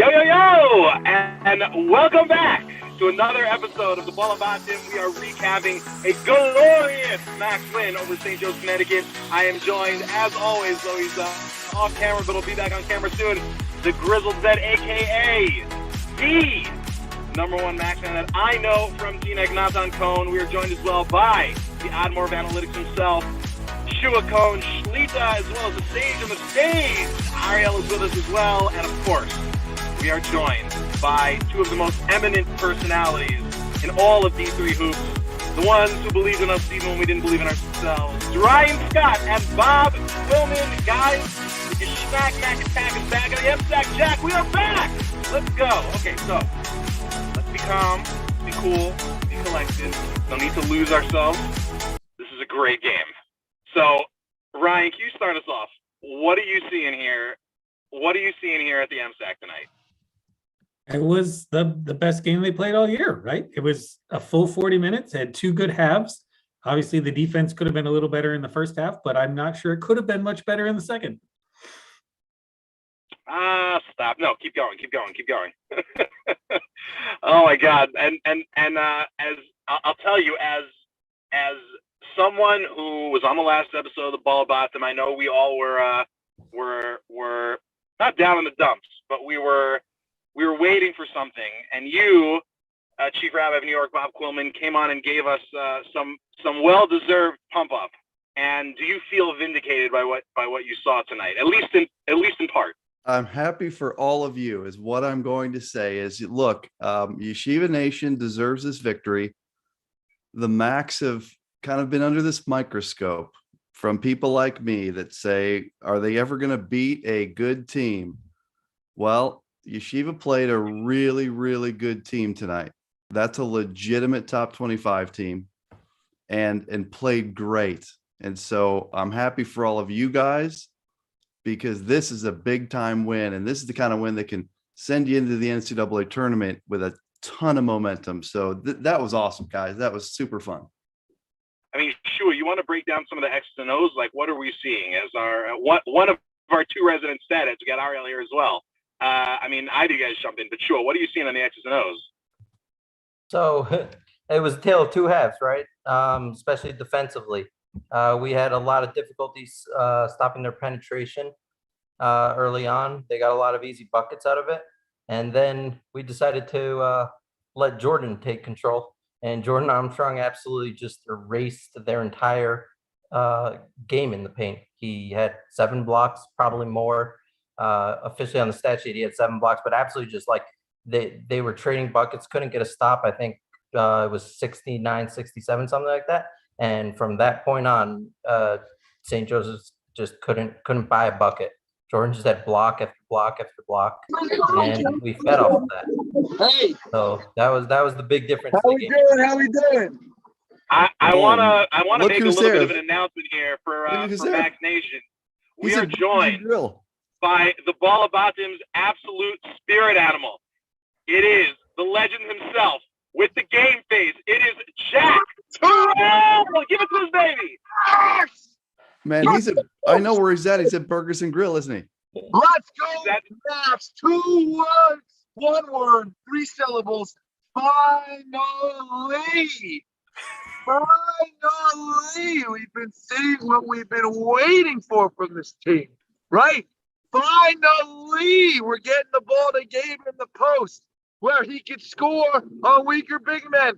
Yo, yo, yo! And welcome back to another episode of the Ball Habatim. We are recapping a glorious Max win over St. Joe's, Connecticut. I am joined, as always, though he's off camera, but he'll be back on camera soon, the Grizzled Vet, a.k.a. the number one Max fan that I know from Teaneck, Natan Cohn. We are joined as well by the Admore of Analytics himself, Shua Cohn, Shlita, as well as the sage on the stage. Ariel is with us as well, and of course, we are joined by two of the most eminent personalities in all of D3 hoops, the ones who believed in us even when we didn't believe in ourselves. Ryan Scott and Bob Quillman. Guys, with your Schmack Mac Attack is back, and the M-Stack Jack, we are back! Let's go. Okay, so, let's be calm, be cool, be collected. No need to lose ourselves. This is a great game. So, Ryan, can you start us off? What are you seeing here? What are you seeing here at the M-Stack tonight? It was the best game they played all year, right? It was a full 40 minutes, had two good halves. Obviously, the defense could have been a little better in the first half, but I'm not sure it could have been much better in the second. Stop. No, keep going. Oh my God. And as I'll tell you, as someone who was on the last episode of the Ball Habatim, I know we all were not down in the dumps, but we were waiting for something, and you, Chief Rabbi of New York, Bob Quillman, came on and gave us some well-deserved pump up. And do you feel vindicated by what you saw tonight? At least in part. I'm happy for all of you. Is what I'm going to say. Is look, Yeshiva Nation deserves this victory. The Macs have kind of been under this microscope from people like me that say, are they ever going to beat a good team? Well, Yeshiva played a really, really good team tonight. That's a legitimate top 25 team and played great. And so I'm happy for all of you guys because this is a big time win. And this is the kind of win that can send you into the NCAA tournament with a ton of momentum. So that was awesome, guys. That was super fun. I mean, Shua, you want to break down some of the X's and O's? Like, what are we seeing? As one of our two residents said it, we got Ariel here as well. I mean, either you guys jump in, but sure, what are you seeing on the X's and O's? So it was a tale of two halves, right? Especially defensively. We had a lot of difficulties stopping their penetration early on. They got a lot of easy buckets out of it. And then we decided to let Jordan take control. And Jordan Armstrong absolutely just erased their entire game in the paint. He had 7 blocks, probably more. Officially on the stat sheet, he had 7 blocks, but absolutely just like they were trading buckets, couldn't get a stop. I think it was 69, 67, something like that. And from that point on, St. Joseph's just couldn't buy a bucket. Jordan just had block after block after block, and we fed off of that. Hey, so that was the big difference. How we doing? I wanna make a little bit of an there. announcement here for there. Max Nation. We He's are joined by the Ball Habatim's absolute spirit animal. It is the legend himself with the game face. It is Jack Terrell. Give it to his baby. Man, I know where he's at. He's at Burgers and Grill, isn't he? Let's go, Max. 2 words, 1 word, 3 syllables. Finally. Finally. We've been seeing what we've been waiting for from this team, right? Finally, we're getting the ball to Gabe in the post where he can score on weaker big men.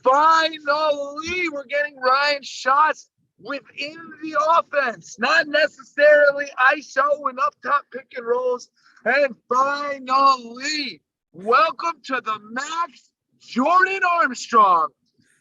Finally, we're getting Ryan shots within the offense, not necessarily ISO and up top pick and rolls. And finally, welcome to the Max Jordan Armstrong,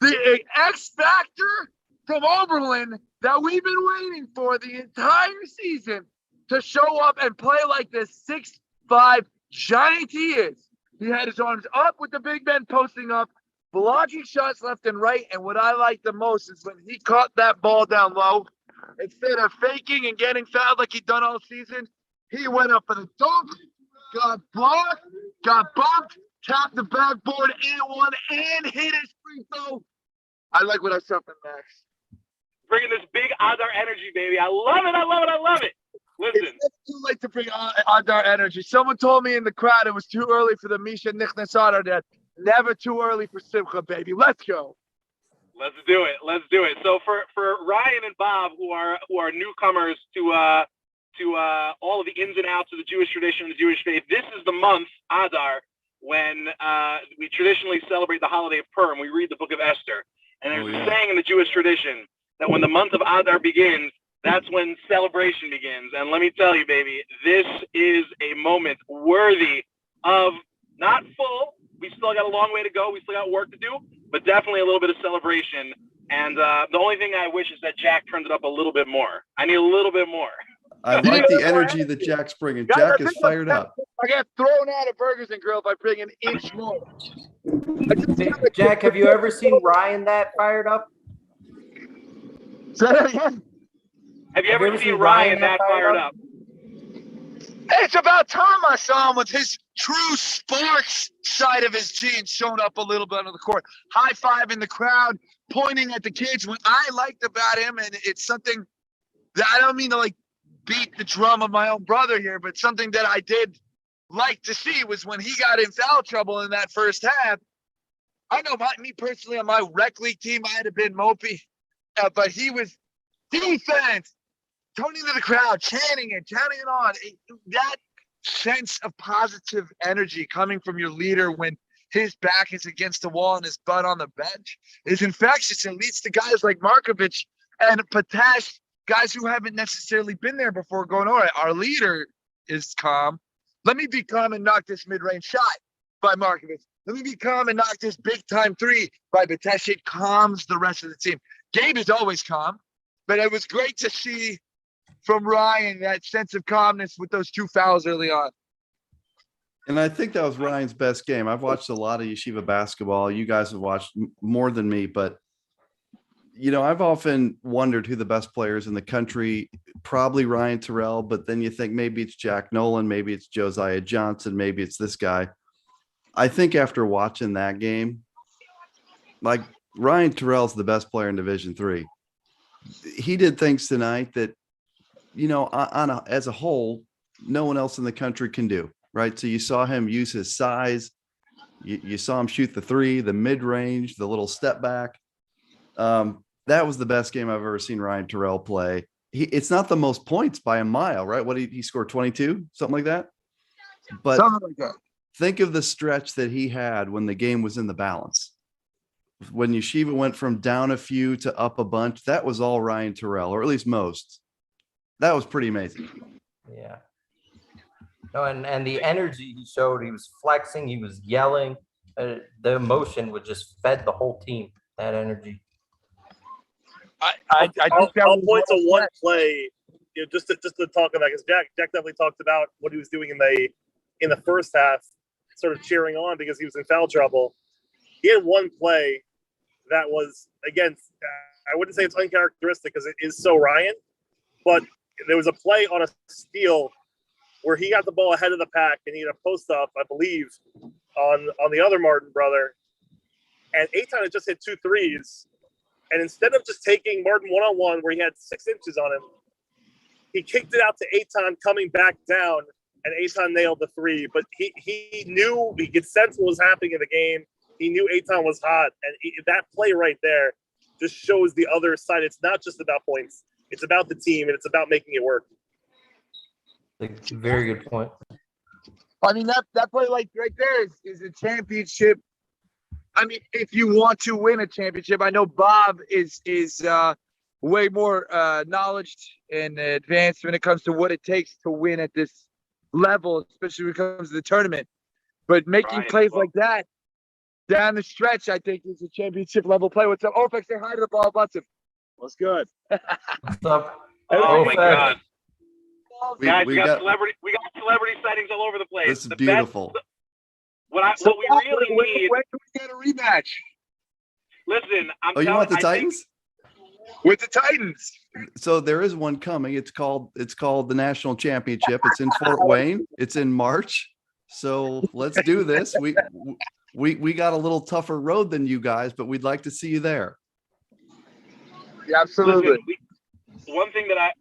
the X Factor from Oberlin that we've been waiting for the entire season to show up and play like the 6'5" giant he is. He had his arms up with the big men posting up, blocking shots left and right. And what I like the most is when he caught that ball down low, instead of faking and getting fouled like he'd done all season, he went up for the dunk, got blocked, got bumped, tapped the backboard and one, and hit his free throw. I like what I saw from Max. Bringing this big Adar energy, baby. I love it. Listen. It's too like to bring Adar energy. Someone told me in the crowd it was too early for the Misha Nichnas Adar Dad. Never too early for Simcha, baby. Let's go. Let's do it. Let's do it. So for Ryan and Bob, who are newcomers to all of the ins and outs of the Jewish tradition and the Jewish faith, this is the month Adar when we traditionally celebrate the holiday of Purim. We read the book of Esther, and there's a saying in the Jewish tradition that when the month of Adar begins, that's when celebration begins. And let me tell you, baby, this is a moment worthy of not full. We still got a long way to go. We still got work to do, but definitely a little bit of celebration. And the only thing I wish is that Jack turned it up a little bit more. I need a little bit more. I like the energy that Jack's bringing. Jack is fired up. I got thrown out of Burgers and Grill if I bring an inch more. Jack, have you ever seen Ryan that fired up? Say that again. Have you ever seen Ryan that fired up? It's about time I saw him with his true Sparks side of his genes showing up a little bit on the court. High five in the crowd, pointing at the kids. What I liked about him, and it's something that I don't mean to like beat the drum of my own brother here, but something that I did like to see was when he got in foul trouble in that first half. I know me personally on my rec league team, I had been mopey, but he was defense. Turning to the crowd, chanting it on. That sense of positive energy coming from your leader when his back is against the wall and his butt on the bench is infectious. It leads to guys like Markovich and Patash, guys who haven't necessarily been there before, going, all right, our leader is calm. Let me be calm and knock this mid-range shot by Markovich. Let me be calm and knock this big-time three by Patash. It calms the rest of the team. Gabe is always calm, but it was great to see from Ryan that sense of calmness with those two fouls early on. And I think that was Ryan's best game. I've watched a lot of Yeshiva basketball. You guys have watched more than me, but I've often wondered who the best players in the country, probably Ryan Terrell, but then you think maybe it's Jack Nolan, maybe it's Josiah Johnson, maybe it's this guy. I think after watching that game, like Ryan Terrell's the best player in Division III. He did things tonight that, as a whole, no one else in the country can do, right? So you saw him use his size. You saw him shoot the three, the mid-range, the little step back. That was the best game I've ever seen Ryan Terrell play. It's not the most points by a mile, right? What he scored 22, something like that. But Something like that. Think of the stretch that he had when the game was in the balance. When Yeshiva went from down a few to up a bunch, that was all Ryan Terrell, or at least most. That was pretty amazing. Yeah. No, and the energy he showed, he was flexing, he was yelling. The emotion would just fed the whole team, that energy. I think I'll point to one play, just to talk about, because Jack definitely talked about what he was doing in the first half, sort of cheering on because he was in foul trouble. He had one play that was, again, I wouldn't say it's uncharacteristic because it is so Ryan, but there was a play on a steal where he got the ball ahead of the pack and he had a post up, I believe, on the other Martin brother. And Eitan had just hit 2 threes. And instead of just taking Martin one-on-one where he had 6 inches on him, he kicked it out to Eitan coming back down, and Eitan nailed the 3. But he knew, he could sense what was happening in the game. He knew Eitan was hot. And that play right there just shows the other side. It's not just about points. It's about the team, and it's about making it work. Very good point. I mean, that play right there is a championship. I mean, if you want to win a championship, I know Bob is way more knowledge and advanced when it comes to what it takes to win at this level, especially when it comes to the tournament. But making plays like that down the stretch, I think, is a championship level play. What's up? Orpek, say hi to the Ball Habatim. What's good? What's up? Oh my God. Guys, we got celebrity sightings all over the place. This is beautiful. What we really need. When can we get a rematch? Listen, You want the Titans? With the Titans. So there is one coming. It's called the National Championship. It's in Fort Wayne. It's in March. So let's do this. We got a little tougher road than you guys, but we'd like to see you there. Yeah, absolutely. Listen, one thing that I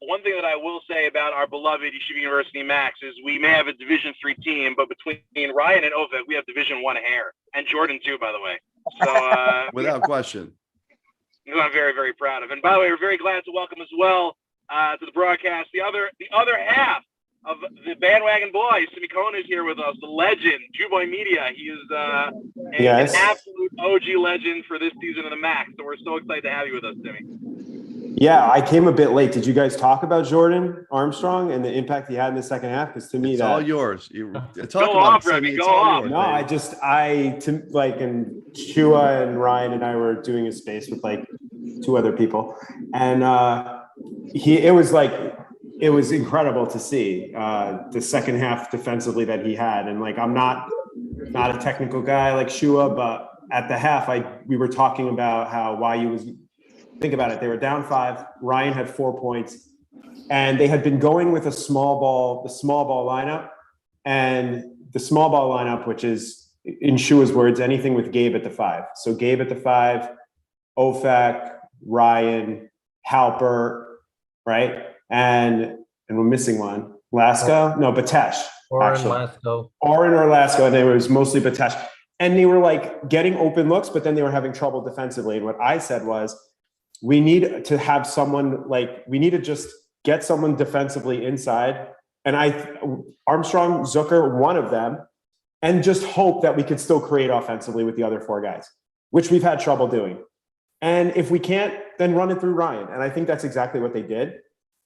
will say about our beloved Yeshiva University Max is we may have a Division III team, but between Ryan and Ovek, we have Division I hair, and Jordan too, by the way. So Without question. who I'm very, very proud of. And by the way, we're very glad to welcome as well to the broadcast the other half of the bandwagon boys. Simi Cohen is here with us, the legend, Juboy Media. He is an absolute OG legend for this season of the Max. So we're so excited to have you with us, Simi. Yeah, I came a bit late. Did you guys talk about Jordan Armstrong and the impact he had in the second half? Because to me, It's all yours. You talk Go about off, it, Simi. Remy, It's go all off. yours, No, baby. and Shua and Ryan and I were doing a space with like two other people, and it was incredible to see the second half defensively that he had. And like, I'm not a technical guy like Shua, but at the half, we were talking about how YU was. Think about it. They were down 5. Ryan had 4 points, and they had been going with the small ball lineup, and the small ball lineup, which is in Shua's words, anything with Gabe at the 5. So Gabe at the 5, Ofak, Ryan, Halper, right? And we're missing one. Lasko? No, Batesh. Oren actually. Lasko. Oren or Lasko, and it was mostly Batesh. And they were like getting open looks, but then they were having trouble defensively. And what I said was, we need to have someone we need to just get someone defensively inside. And Armstrong, Zucker, one of them, and just hope that we could still create offensively with the other 4 guys, which we've had trouble doing. And if we can't, then run it through Ryan. And I think that's exactly what they did.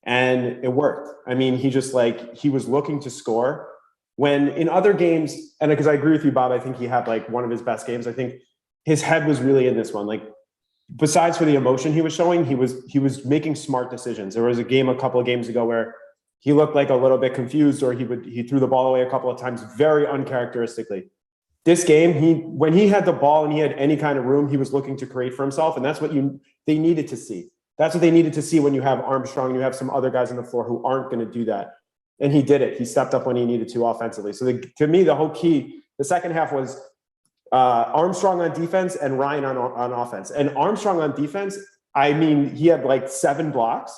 And it worked. I mean, he was looking to score when in other games, and because I agree with you, Bob, I think he had like one of his best games. I think his head was really in this one. Like, besides for the emotion he was showing, he was making smart decisions. There was a couple of games ago where he looked like a little bit confused, or he threw the ball away a couple of times very uncharacteristically. This game, when he had the ball and he had any kind of room, he was looking to create for himself, and that's what they needed to see. That's what they needed to see when you have Armstrong and you have some other guys on the floor who aren't going to do that. And he did it. He stepped up when he needed to offensively. So to me, the whole key, the second half was Armstrong on defense and Ryan on offense. And Armstrong on defense, I mean, he had like 7 blocks.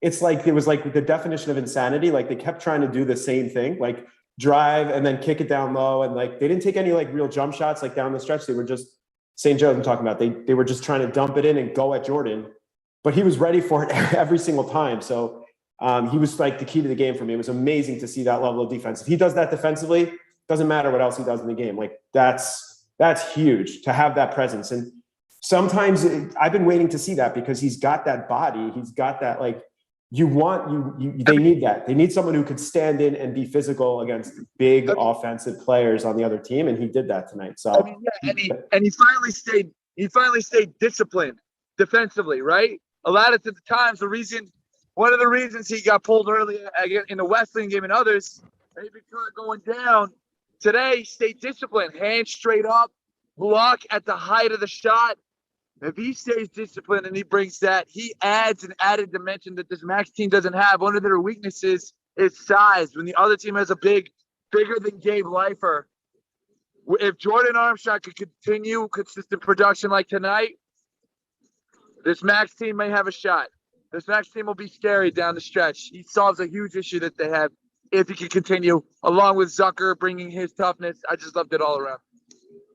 It's like, it was like the definition of insanity. Like, they kept trying to do the same thing, like drive and then kick it down low. And like, they didn't take any like real jump shots like down the stretch. They were just, St. Joe's I'm talking about. They were just trying to dump it in and go at Jordan, but he was ready for it every single time. So he was like the key to the game for me. It was amazing to see that level of defense. If he does that defensively, doesn't matter what else he does in the game. Like, that's huge to have that presence. And sometimes I've been waiting to see that because he's got that body. He's got that, like, they need that. They need someone who could stand in and be physical against big offensive players on the other team. And he did that tonight. So, I mean, yeah, and he finally stayed disciplined defensively, right? A lot of the times, one of the reasons he got pulled early in the Wesleyan game and others, and he'd been going down. Today, stay disciplined, hands straight up, block at the height of the shot. If he stays disciplined and he brings that, he adds an added dimension that this Max team doesn't have. One of their weaknesses is size. When the other team has a bigger than Gabe Lifer, if Jordan Armstrong could continue consistent production like tonight, this Max team may have a shot. This Max team will be scary down the stretch. He solves a huge issue that they have if he can continue, along with Zucker bringing his toughness. I just loved it all around.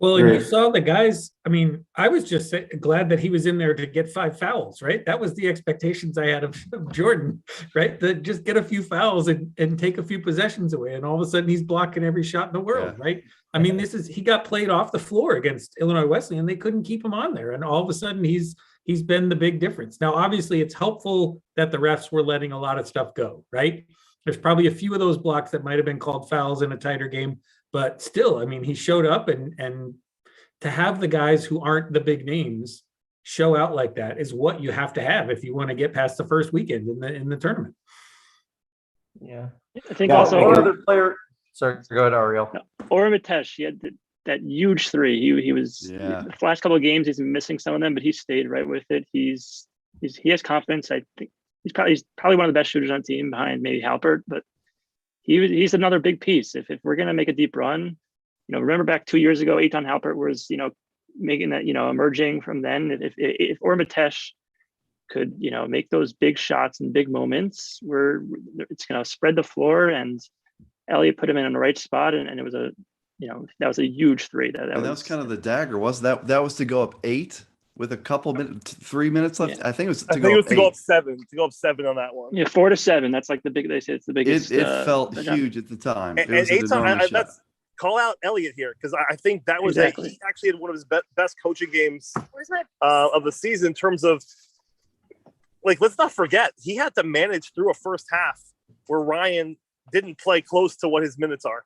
Well, and you saw the guys. I mean, I was just glad that he was in there to get 5 fouls, right? That was the expectations I had of Jordan, right? To just get a few fouls and take a few possessions away. And all of a sudden he's blocking every shot in the world, right? I mean, he got played off the floor against Illinois Wesleyan and they couldn't keep him on there. And all of a sudden he's been the big difference. Now, obviously it's helpful that the refs were letting a lot of stuff go, right? There's probably a few of those blocks that might've been called fouls in a tighter game. But still, I mean, he showed up and to have the guys who aren't the big names show out like that is what you have to have if you want to get past the first weekend in the tournament. Yeah. I think also one other player. Sorry, go ahead, Ariel. Or Mitesh, he had that huge 3. He was the last couple of games he's been missing some of them, but he stayed right with it. He has confidence. I think he's probably one of the best shooters on the team behind maybe Halpert, but he's another big piece. If we're going to make a deep run, remember back 2 years ago, Eitan Halpert was, making that, emerging from then. If Or Mitesh could, make those big shots and big moments where it's going to spread the floor. And Elliott put him in the right spot, and it was that was a huge three. That was kind of the dagger, was that was to go up 8 with a couple minutes, 3 minutes left. Yeah. I think it was to go up 7. To go up 7 on that one. Yeah, 4 to 7. That's like they say it's the biggest. It felt huge at the time. And Eitan, that's call out Elliott here, because I think that was exactly. He actually had one of his best coaching games of the season in terms of, like, let's not forget, he had to manage through a first half where Ryan didn't play close to what his minutes are,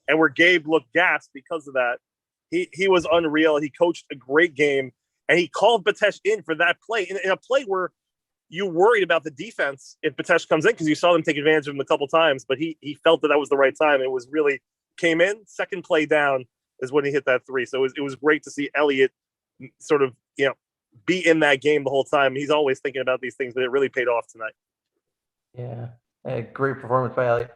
and where Gabe looked gassed because of that. He was unreal. He coached a great game, and he called Batesh in for that play, in a play where you worried about the defense if Batesh comes in, because you saw them take advantage of him a couple times, but he felt that was the right time. It was really came in, second play down is when he hit that 3. So it was great to see Elliott sort of, be in that game the whole time. He's always thinking about these things, but it really paid off tonight. Yeah, a great performance by Elliott.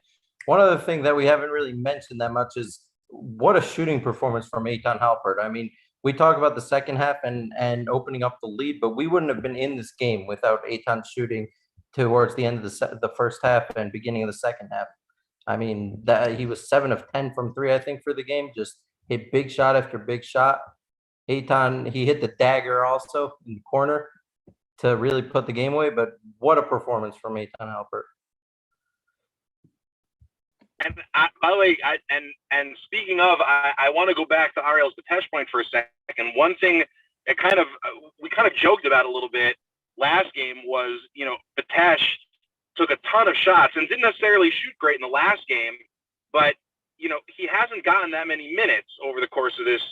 One other thing that we haven't really mentioned that much is what a shooting performance from Eitan Halpert. I mean, we talk about the second half and opening up the lead, but we wouldn't have been in this game without Eitan shooting towards the end of the first half and beginning of the second half. I mean, that he was 7 of 10 from 3, I think, for the game. Just hit big shot after big shot. Eitan, he hit the dagger also in the corner to really put the game away. But what a performance from Eitan Halpert. And by the way, and speaking of, I want to go back to Ariel's Batesh point for a second. One thing that we kind of joked about a little bit last game was, Batesh took a ton of shots and didn't necessarily shoot great in the last game, but he hasn't gotten that many minutes over the course of this,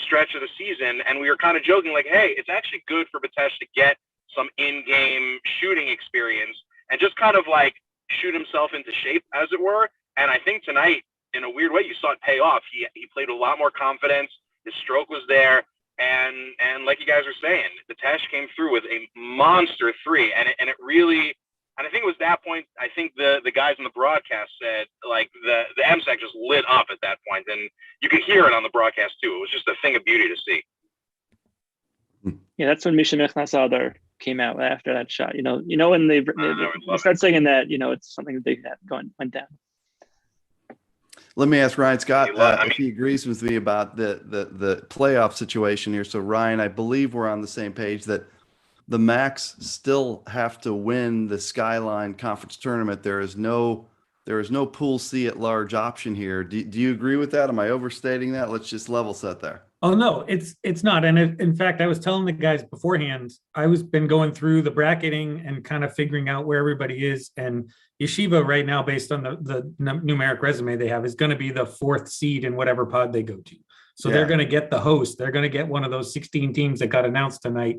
stretch of the season. And we were kind of joking, like, hey, it's actually good for Batesh to get some in-game shooting experience and just kind of like shoot himself into shape, as it were. And I think tonight, in a weird way, you saw it pay off. He played with a lot more confidence. His stroke was there. And like you guys were saying, Batesh came through with a monster 3. And it really, and I think it was that point, I think the guys on the broadcast said, like, the MSAC just lit up at that point. And you could hear it on the broadcast too. It was just a thing of beauty to see. Yeah, that's when Misha Mechnassadar came out after that shot. When they start saying that, it's something big that went down. Let me ask Ryan Scott if he agrees with me about the playoff situation here. So, Ryan, I believe we're on the same page that the Macs still have to win the Skyline Conference Tournament. There is no Pool C at large option here. Do you agree with that? Am I overstating that? Let's just level set there. Oh, no, it's not. And in fact, I was telling the guys beforehand, been going through the bracketing and kind of figuring out where everybody is. And Yeshiva right now, based on the numeric resume they have, is going to be the 4th seed in whatever pod they go to. So They're going to get the host. They're going to get one of those 16 teams that got announced tonight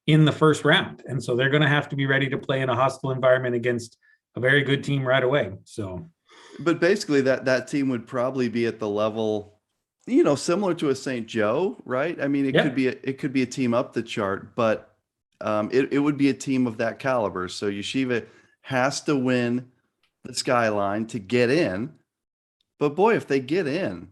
in the first round. And so they're going to have to be ready to play in a hostile environment against a very good team right away. So, but basically that team would probably be at the level, similar to a St. Joe, right? I mean, it could be a team up the chart, but it would be a team of that caliber. So Yeshiva has to win the Skyline to get in. But boy, if they get in,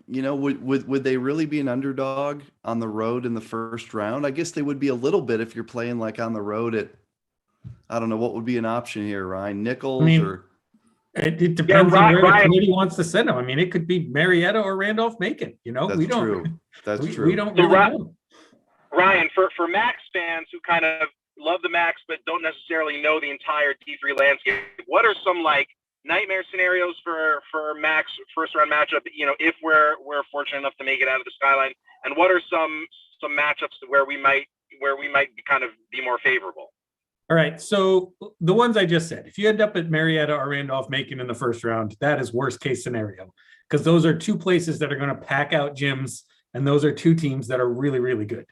would they really be an underdog on the road in the first round? I guess they would be a little bit if you're playing like on the road at, I don't know, what would be an option here, Ryan? Nichols or? It depends on where the committee wants to send them. I mean, it could be Marietta or Randolph-Macon. That's true. We don't really know. Ryan, for Max fans who kind of love the Max but don't necessarily know the entire D3 landscape, what are some like nightmare scenarios for Max first round matchup? If we're fortunate enough to make it out of the Skyline, and what are some matchups where we might kind of be more favorable? All right, so the ones I just said, if you end up at Marietta or Randolph-Macon in the first round, that is worst case scenario, because those are 2 places that are going to pack out gyms, and those are 2 teams that are really, really good.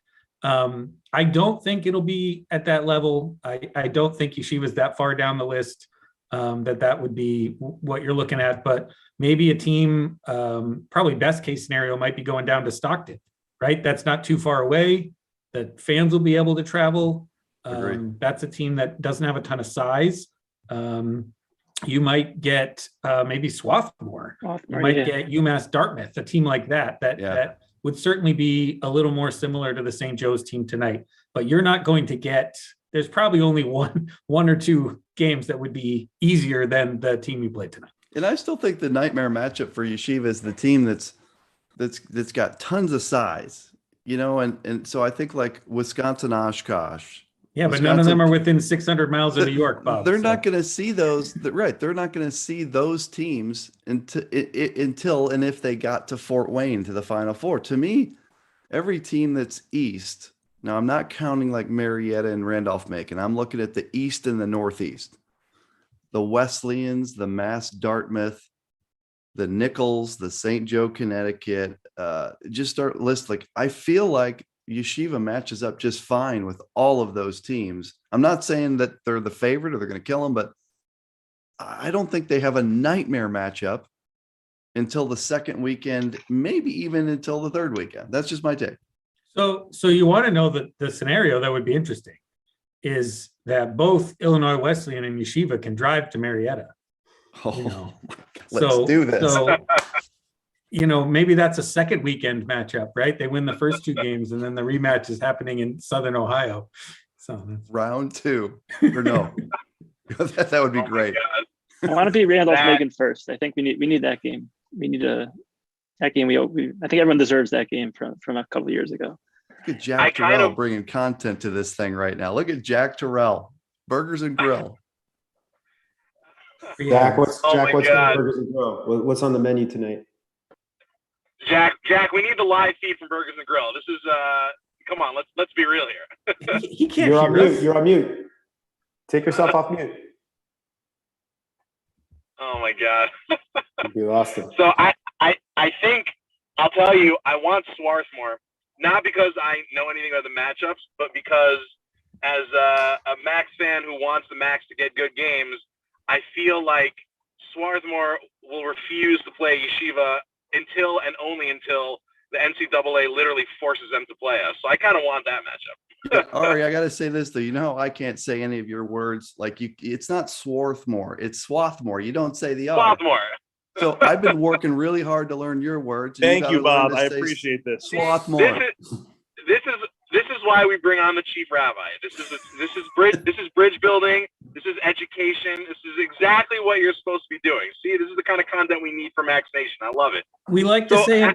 I don't think it'll be at that level. I don't think Yeshiva's that far down the list that would be what you're looking at, but maybe a team, probably best case scenario, might be going down to Stockton, right? That's not too far away. The fans will be able to travel. That's a team that doesn't have a ton of size. You might get maybe Swarthmore. You might get UMass Dartmouth, a team like that would certainly be a little more similar to the St. Joe's team tonight. but you're not going to get. There's probably only one or two games that would be easier than the team you played tonight. And I still think the nightmare matchup for Yeshiva is the team that's got tons of size, and so I think like Wisconsin Oshkosh. Yeah, but none of them are within 600 miles of New York, Bob. They're not going to see those, right? They're not going to see those teams until and if they got to Fort Wayne to the Final Four. To me, every team that's East. Now, I'm not counting like Marietta and Randolph-Macon. I'm looking at the East and the Northeast. The Wesleyans, the Mass Dartmouth, the Nichols, the St. Joe, Connecticut. Just start list. Like, I feel like Yeshiva matches up just fine with all of those teams. I'm not saying that they're the favorite or they're going to kill them, but I don't think they have a nightmare matchup until the second weekend, maybe even until the third weekend. That's just my take. So you want to know that the scenario that would be interesting is that both Illinois Wesleyan and Yeshiva can drive to Marietta. Let's do this. So, maybe that's a second weekend matchup, right? They win the first two games and then the rematch is happening in Southern Ohio. So round two, or no, that would be great. I want to beat Randolph-Macon first. I think we need that game. We need that game. I think everyone deserves that game from a couple of years ago. Look at Jack Terrell bringing content to this thing right now. Look at Jack Terrell, Burgers and Grill. Jack, what's on Burgers and Grill? What's on the menu tonight? Jack, we need the live feed from Burgers and Grill. This is come on, let's be real here. He can't. You're on mute. You're on mute. Take yourself off mute. Oh my God. You lost him. So I think I'll tell you, I want Swarthmore, not because I know anything about the matchups, but because as a Max fan who wants the Max to get good games, I feel like Swarthmore will refuse to play Yeshiva until and only until the NCAA literally forces them to play us. So I kind of want that matchup. Ari, I got to say this though. I can't say any of your words. Like it's not Swarthmore, it's Swarthmore. You don't say the R. Swarthmore. So I've been working really hard to learn your words. Thank you, Bob. I appreciate this. Swarthmore. This is why we bring on the chief rabbi. This is bridge building. This is education. This is exactly what you're supposed to be doing. See, this is the kind of content we need for Max Nation. I love it. We like to say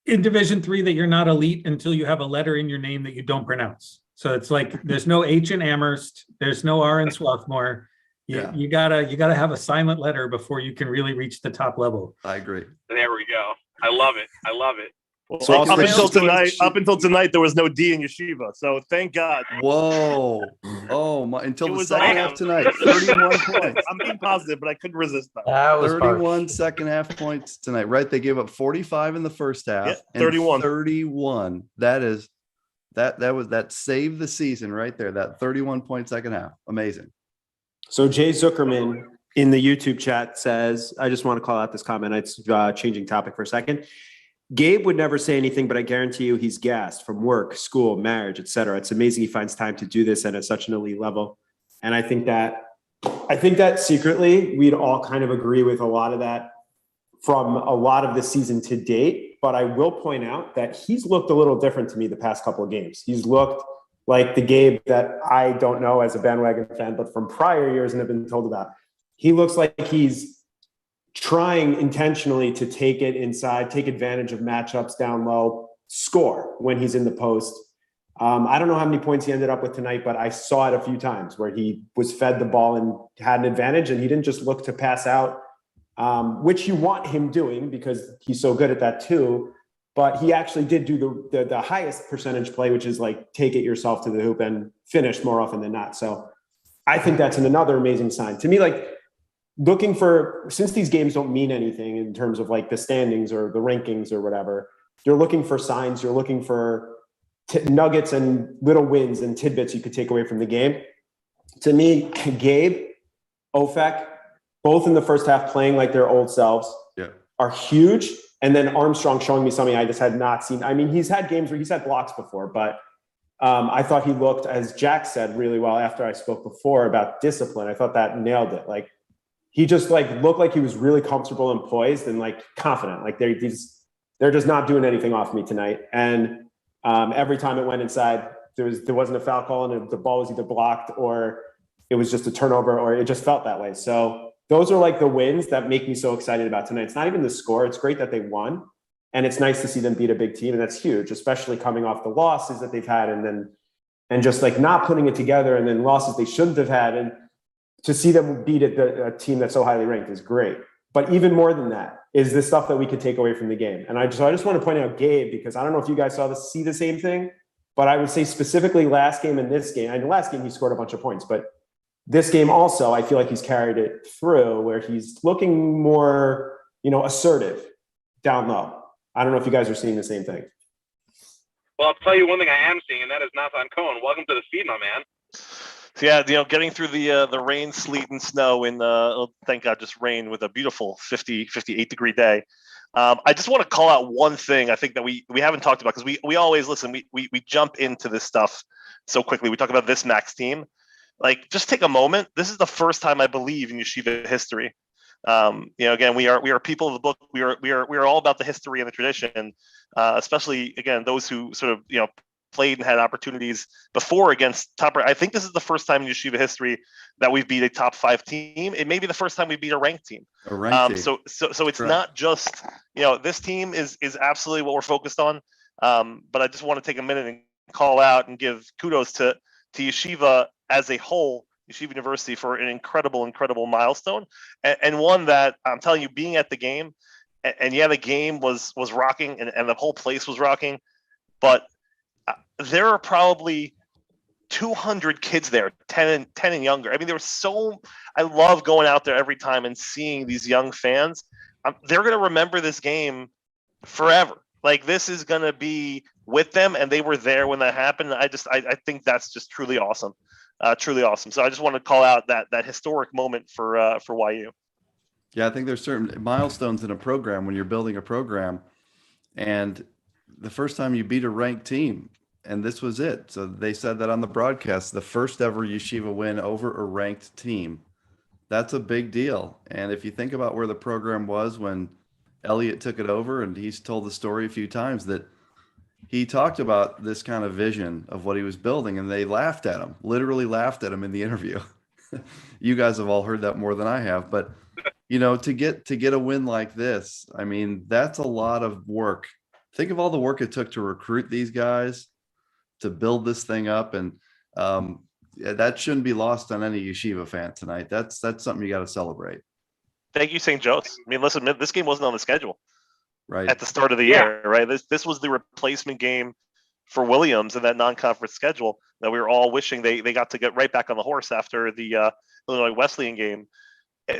in Division III that you're not elite until you have a letter in your name that you don't pronounce. So it's like there's no H in Amherst, there's no R in Swarthmore. You gotta have a silent letter before you can really reach the top level. I agree. There we go. I love it. Well, so up until tonight, there was no D in Yeshiva. So thank God. Whoa. Oh my! Until the second half tonight, 31 points. I'm being positive, but I couldn't resist that. That was 31 harsh. second half points tonight. Right? They gave up 45 in the first half. Yeah, and 31. 31. That saved the season right there. That 31-point second half. Amazing. So Jay Zuckerman in the YouTube chat says, I just want to call out this comment. It's changing topic for a second. Gabe would never say anything, but I guarantee you he's gassed from work, school, marriage, etc. It's amazing he finds time to do this at such an elite level. And I think that secretly we'd all kind of agree with a lot of that from a lot of the season to date. But I will point out that he's looked a little different to me the past couple of games. He's looked like the Gabe that I don't know as a bandwagon fan, but from prior years and have been told about. He looks like he's trying intentionally to take it inside, take advantage of matchups down low, score when he's in the post. I don't know how many points he ended up with tonight, but I saw it a few times where he was fed the ball and had an advantage, and he didn't just look to pass out, which you want him doing because he's so good at that too. But he actually did do the highest percentage play, which is like take it yourself to the hoop and finish more often than not. So I think that's another amazing sign. To me, like, looking for, since these games don't mean anything in terms of like the standings or the rankings or whatever, you're looking for signs, you're looking for nuggets and little wins and tidbits you could take away from the game. To me, Gabe, Ofek, both in the first half playing like their old selves, are huge. And then Armstrong showing me something I just had not seen. I mean, he's had games where he's had blocks before, but I thought he looked, as Jack said, really well after I spoke before about discipline. I thought that nailed it. Like, he just like looked like he was really comfortable and poised and like confident. Like they're just not doing anything off me tonight. And every time it went inside, there wasn't a foul call and the ball was either blocked or it was just a turnover, or it just felt that way. So those are like the wins that make me so excited about tonight. It's not even the score. It's great that they won. And it's nice to see them beat a big team. And that's huge, especially coming off the losses that they've had and just like not putting it together and then losses they shouldn't have had. And to see them beat a team that's so highly ranked is great. But even more than that is the stuff that we could take away from the game. And I just want to point out Gabe, because I don't know if you guys see the same thing, but I would say specifically last game and this game. I mean, last game he scored a bunch of points, but this game also, I feel like he's carried it through where he's looking more, assertive down low. I don't know if you guys are seeing the same thing. Well, I'll tell you one thing I am seeing, and that is Nathan Cohen. Welcome to the feed, my man. So yeah, getting through the rain, sleet, and snow in thank God, just rain with a beautiful 58 degree day. I just want to call out one thing I think that we haven't talked about, because we always listen. We jump into this stuff so quickly. We talk about this Max team. Like, just take a moment. This is the first time, I believe, in Yeshiva history. Again, we are people of the book. We are all about the history and the tradition, especially again those who sort of played and had opportunities before against top. I think this is the first time in Yeshiva history that we've beat a top 5 team. It may be the first time we beat a ranked team. Team. So it's not just this team is absolutely what we're focused on. But I just want to take a minute and call out and give kudos to Yeshiva as a whole, Yeshiva University, for an incredible milestone, and one that I'm telling you, being at the game, and yeah, the game was rocking, and the whole place was rocking, but there are probably 200 kids there, 10 and younger. I mean, I love going out there every time and seeing these young fans. They're going to remember this game forever. Like, this is going to be with them, and they were there when that happened. I think that's just truly awesome. Truly awesome. So I just want to call out that historic moment for YU. Yeah, I think there's certain milestones in a program when you're building a program, and the first time you beat a ranked team, and this was it. So they said that on the broadcast, the first ever Yeshiva win over a ranked team. That's a big deal. And if you think about where the program was when Elliot took it over, and he's told the story a few times that he talked about this kind of vision of what he was building, and they laughed at him, literally laughed at him in the interview. You guys have all heard that more than I have, but to get a win like this, I mean, that's a lot of work. Think of all the work it took to recruit these guys, to build this thing up, and that shouldn't be lost on any Yeshiva fan tonight. That's something you got to celebrate. Thank you, St. Joe's. I mean, listen, this game wasn't on the schedule. Right at the start of the year, right? This was the replacement game for Williams in that non-conference schedule that we were all wishing they got to get right back on the horse after the Illinois Wesleyan game.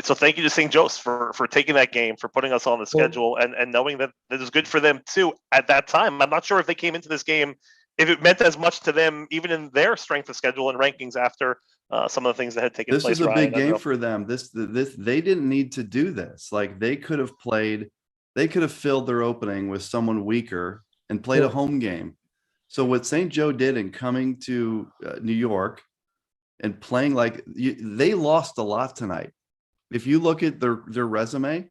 So thank you to St. Joe's for taking that game, for putting us on the schedule, and knowing that it was good for them too at that time. I'm not sure if they came into this game, if it meant as much to them, even in their strength of schedule and rankings after some of the things that had taken place. This is a big game for them. This they didn't need to do this. Like, they could have played. They could have filled their opening with someone weaker and played a home game. So what St. Joe did in coming to New York and playing they lost a lot tonight. If you look at their resume,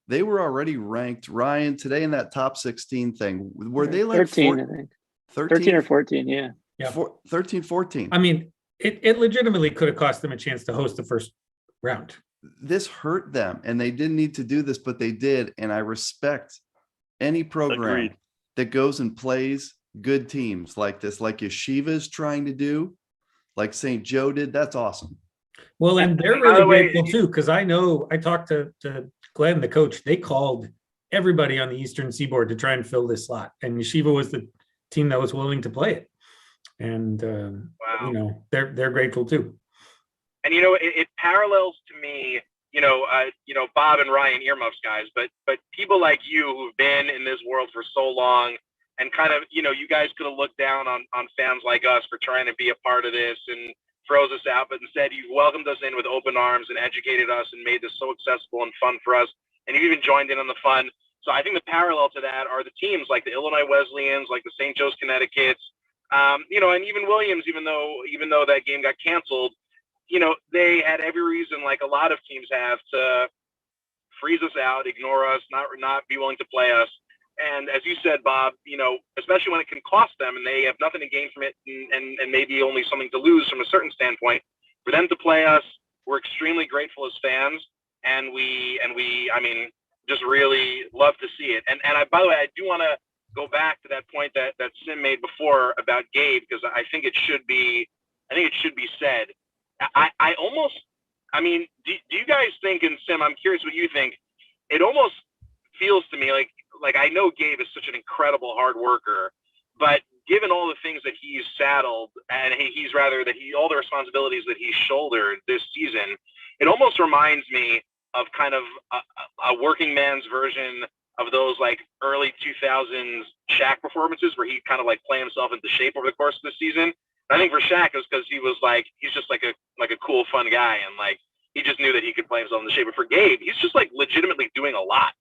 they were already ranked, Ryan, today in that top 16 thing. Were they like 13, I think. 13 or 14, yeah. 13, 14. I mean, it legitimately could have cost them a chance to host the first round. This hurt them, and they didn't need to do this, but they did. And I respect any program that goes and plays good teams like this, like Yeshiva is trying to do, like St. Joe did. That's awesome. Well, and they're really grateful too, because I know I talked to Glenn, the coach. They called everybody on the Eastern Seaboard to try and fill this slot, and Yeshiva was the team that was willing to play it. And they're grateful too. And it parallels to me, Bob and Ryan, earmuffs guys, but people like you who've been in this world for so long, and kind of, you guys could have looked down on fans like us for trying to be a part of this and froze us out, but instead you've welcomed us in with open arms and educated us and made this so accessible and fun for us, and you even joined in on the fun. So I think the parallel to that are the teams like the Illinois Wesleyans, like the St. Joe's Connecticut's, and even Williams, even though that game got canceled. They had every reason, like a lot of teams have, to freeze us out, ignore us, not be willing to play us. And as you said, Bob, especially when it can cost them and they have nothing to gain from it and maybe only something to lose from a certain standpoint, for them to play us, we're extremely grateful as fans. And we just really love to see it. And by the way, I do want to go back to that point that Sim made before about Gabe, because I think it should be said. Do you guys think, and Sim, I'm curious what you think, it almost feels to me like I know Gabe is such an incredible hard worker, but given all the things that he's saddled and all the responsibilities that he's shouldered this season, it almost reminds me of kind of a working man's version of those like early 2000s Shaq performances where he kind of like play himself into shape over the course of the season. I think for Shaq it was because he's just like a cool, fun guy, and like he just knew that he could play himself into shape. But for Gabe, he's just like legitimately doing a lot.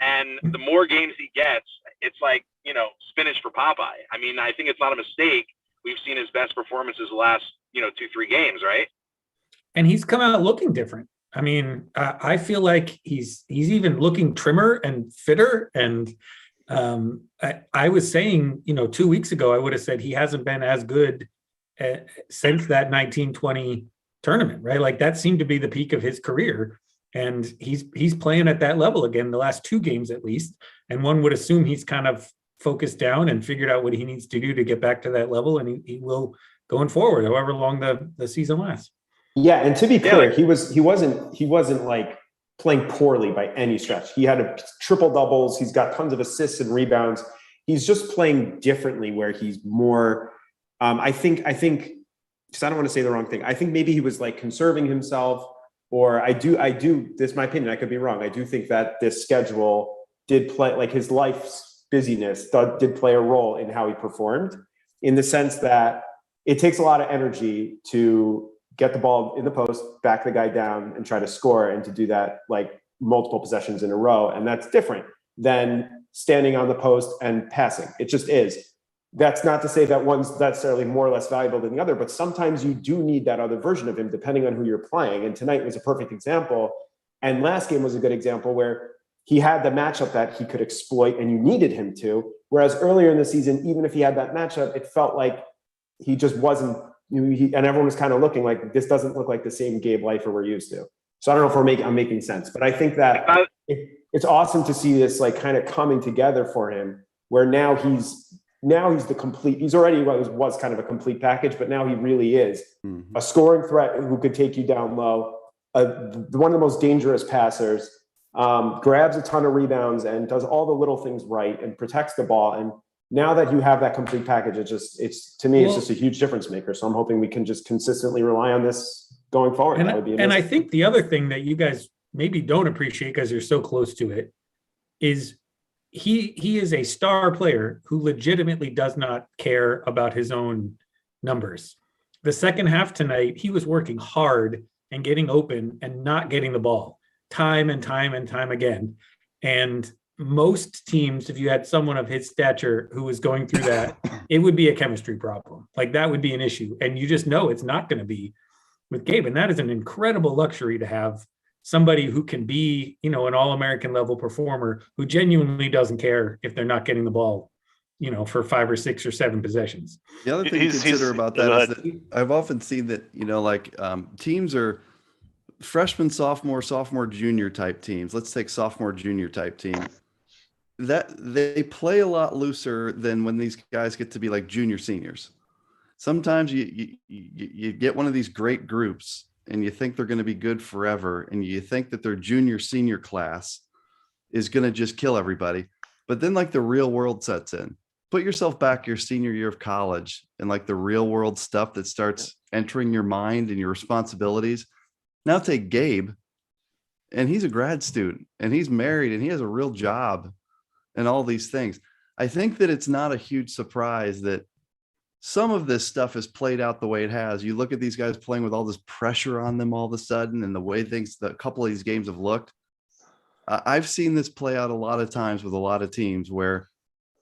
And the more games he gets, it's like, spinach for Popeye. I mean, I think it's not a mistake. We've seen his best performances the last, 2-3 games, right? And he's come out looking different. I mean, I feel like he's even looking trimmer and fitter. And I was saying, 2 weeks ago, I would have said he hasn't been as good since that 1920 tournament, right? Like that seemed to be the peak of his career. And he's playing at that level again, the last 2 games at least. And one would assume he's kind of focused down and figured out what he needs to do to get back to that level. And he will going forward, however long the season lasts. Yeah, and to be clear, he wasn't like playing poorly by any stretch. He had a triple doubles. He's got tons of assists and rebounds. He's just playing differently, where he's more. I think because I don't want to say the wrong thing. I think maybe he was like conserving himself, or I do. This is my opinion. I could be wrong. I do think that this schedule did play, like his life's busyness did play a role in how he performed, in the sense that it takes a lot of energy to get the ball in the post, back the guy down, and try to score, and to do that like multiple possessions in a row. And that's different than standing on the post and passing. It just is. That's not to say that one's necessarily more or less valuable than the other, but sometimes you do need that other version of him depending on who you're playing. And tonight was a perfect example. And last game was a good example where he had the matchup that he could exploit and you needed him to. Whereas earlier in the season, even if he had that matchup, it felt like he just wasn't, and everyone was kind of looking like, this doesn't look like the same Gabe Lifer we're used to. So I don't know if I'm making sense, but I think that it's awesome to see this like kind of coming together for him, where now he's the complete, he's already was kind of a complete package, but now he really is a scoring threat who could take you down low, one of the most dangerous passers, grabs a ton of rebounds and does all the little things right and protects the ball. And now that you have that complete package, it's to me, it's just a huge difference maker. So I'm hoping we can just consistently rely on this going forward. That would be amazing. And I think the other thing that you guys maybe don't appreciate because you're so close to it is he is a star player who legitimately does not care about his own numbers. The second half tonight, he was working hard and getting open and not getting the ball time and time and time again. And most teams, if you had someone of his stature who was going through that, it would be a chemistry problem. Like that would be an issue. And you just know it's not going to be with Gabe. And that is an incredible luxury to have somebody who can be, an all-American level performer who genuinely doesn't care if they're not getting the ball, for 5 or 6 or 7 possessions. The other thing to consider about that is that I've often seen that, teams are freshman, sophomore, junior type teams. Let's take sophomore, junior type team. That they play a lot looser than when these guys get to be like junior seniors. Sometimes you get one of these great groups and you think they're going to be good forever. And you think that their junior senior class is going to just kill everybody. But then like the real world sets in. Put yourself back your senior year of college and like the real world stuff that starts entering your mind and your responsibilities. Now take Gabe, and he's a grad student and he's married and he has a real job and all these things. I think that it's not a huge surprise that some of this stuff is played out the way it has. You look at these guys playing with all this pressure on them all of a sudden, and the way a couple of these games have looked. I've seen this play out a lot of times with a lot of teams where,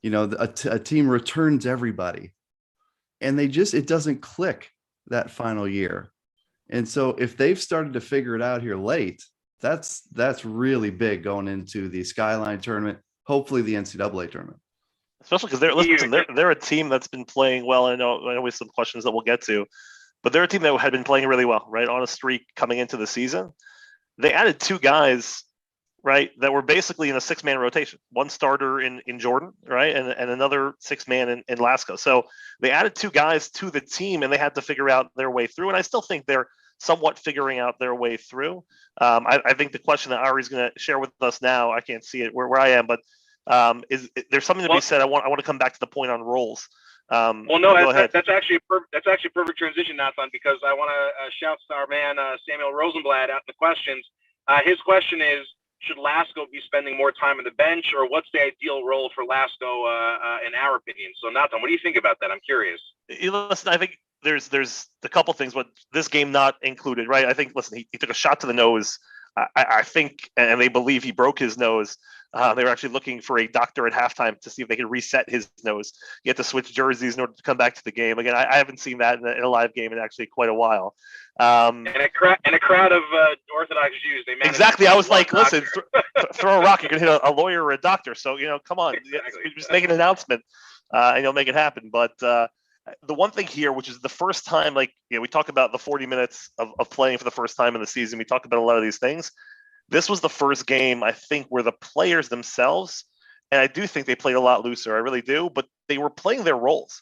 a team returns everybody and it doesn't click that final year. And so if they've started to figure it out here late, that's really big going into the Skyline tournament, hopefully the NCAA tournament. Especially because they're a team that's been playing well. I know we have some questions that we'll get to, but they're a team that had been playing really well, right, on a streak coming into the season. They added 2 guys, right, that were basically in a 6-man rotation. One starter in Jordan, right, and another 6-man in Lasco. So they added 2 guys to the team, and they had to figure out their way through. And I still think they're somewhat figuring out their way through. I think the question that Ari's going to share with us now, I can't see it where I am, but there's something to be said. I want to come back to the point on roles. That's actually a perfect transition, Nathan, because I want to shout to our man Samuel Rosenblatt out in the questions. His question is, should Lasco be spending more time on the bench, or what's the ideal role for Lasco in our opinion? So, Nathan, what do you think about that? I'm curious. Listen, I think there's a couple things, but this game not included, right? I think, listen, he took a shot to the nose. I think, and they believe he broke his nose. They were actually looking for a doctor at halftime to see if they could reset his nose. You had to switch jerseys in order to come back to the game. Again, I haven't seen that in a live game in actually quite a while. And a crowd of Orthodox Jews. They exactly. I was like, listen, throw a rock, you're going to hit a lawyer or a doctor. So, come on. Exactly. Just make an announcement and you'll make it happen. But the one thing here, which is the first time, we talk about the 40 minutes of playing for the first time in the season. We talked about a lot of these things. This was the first game, I think, where the players themselves, and I do think they played a lot looser, I really do, but they were playing their roles.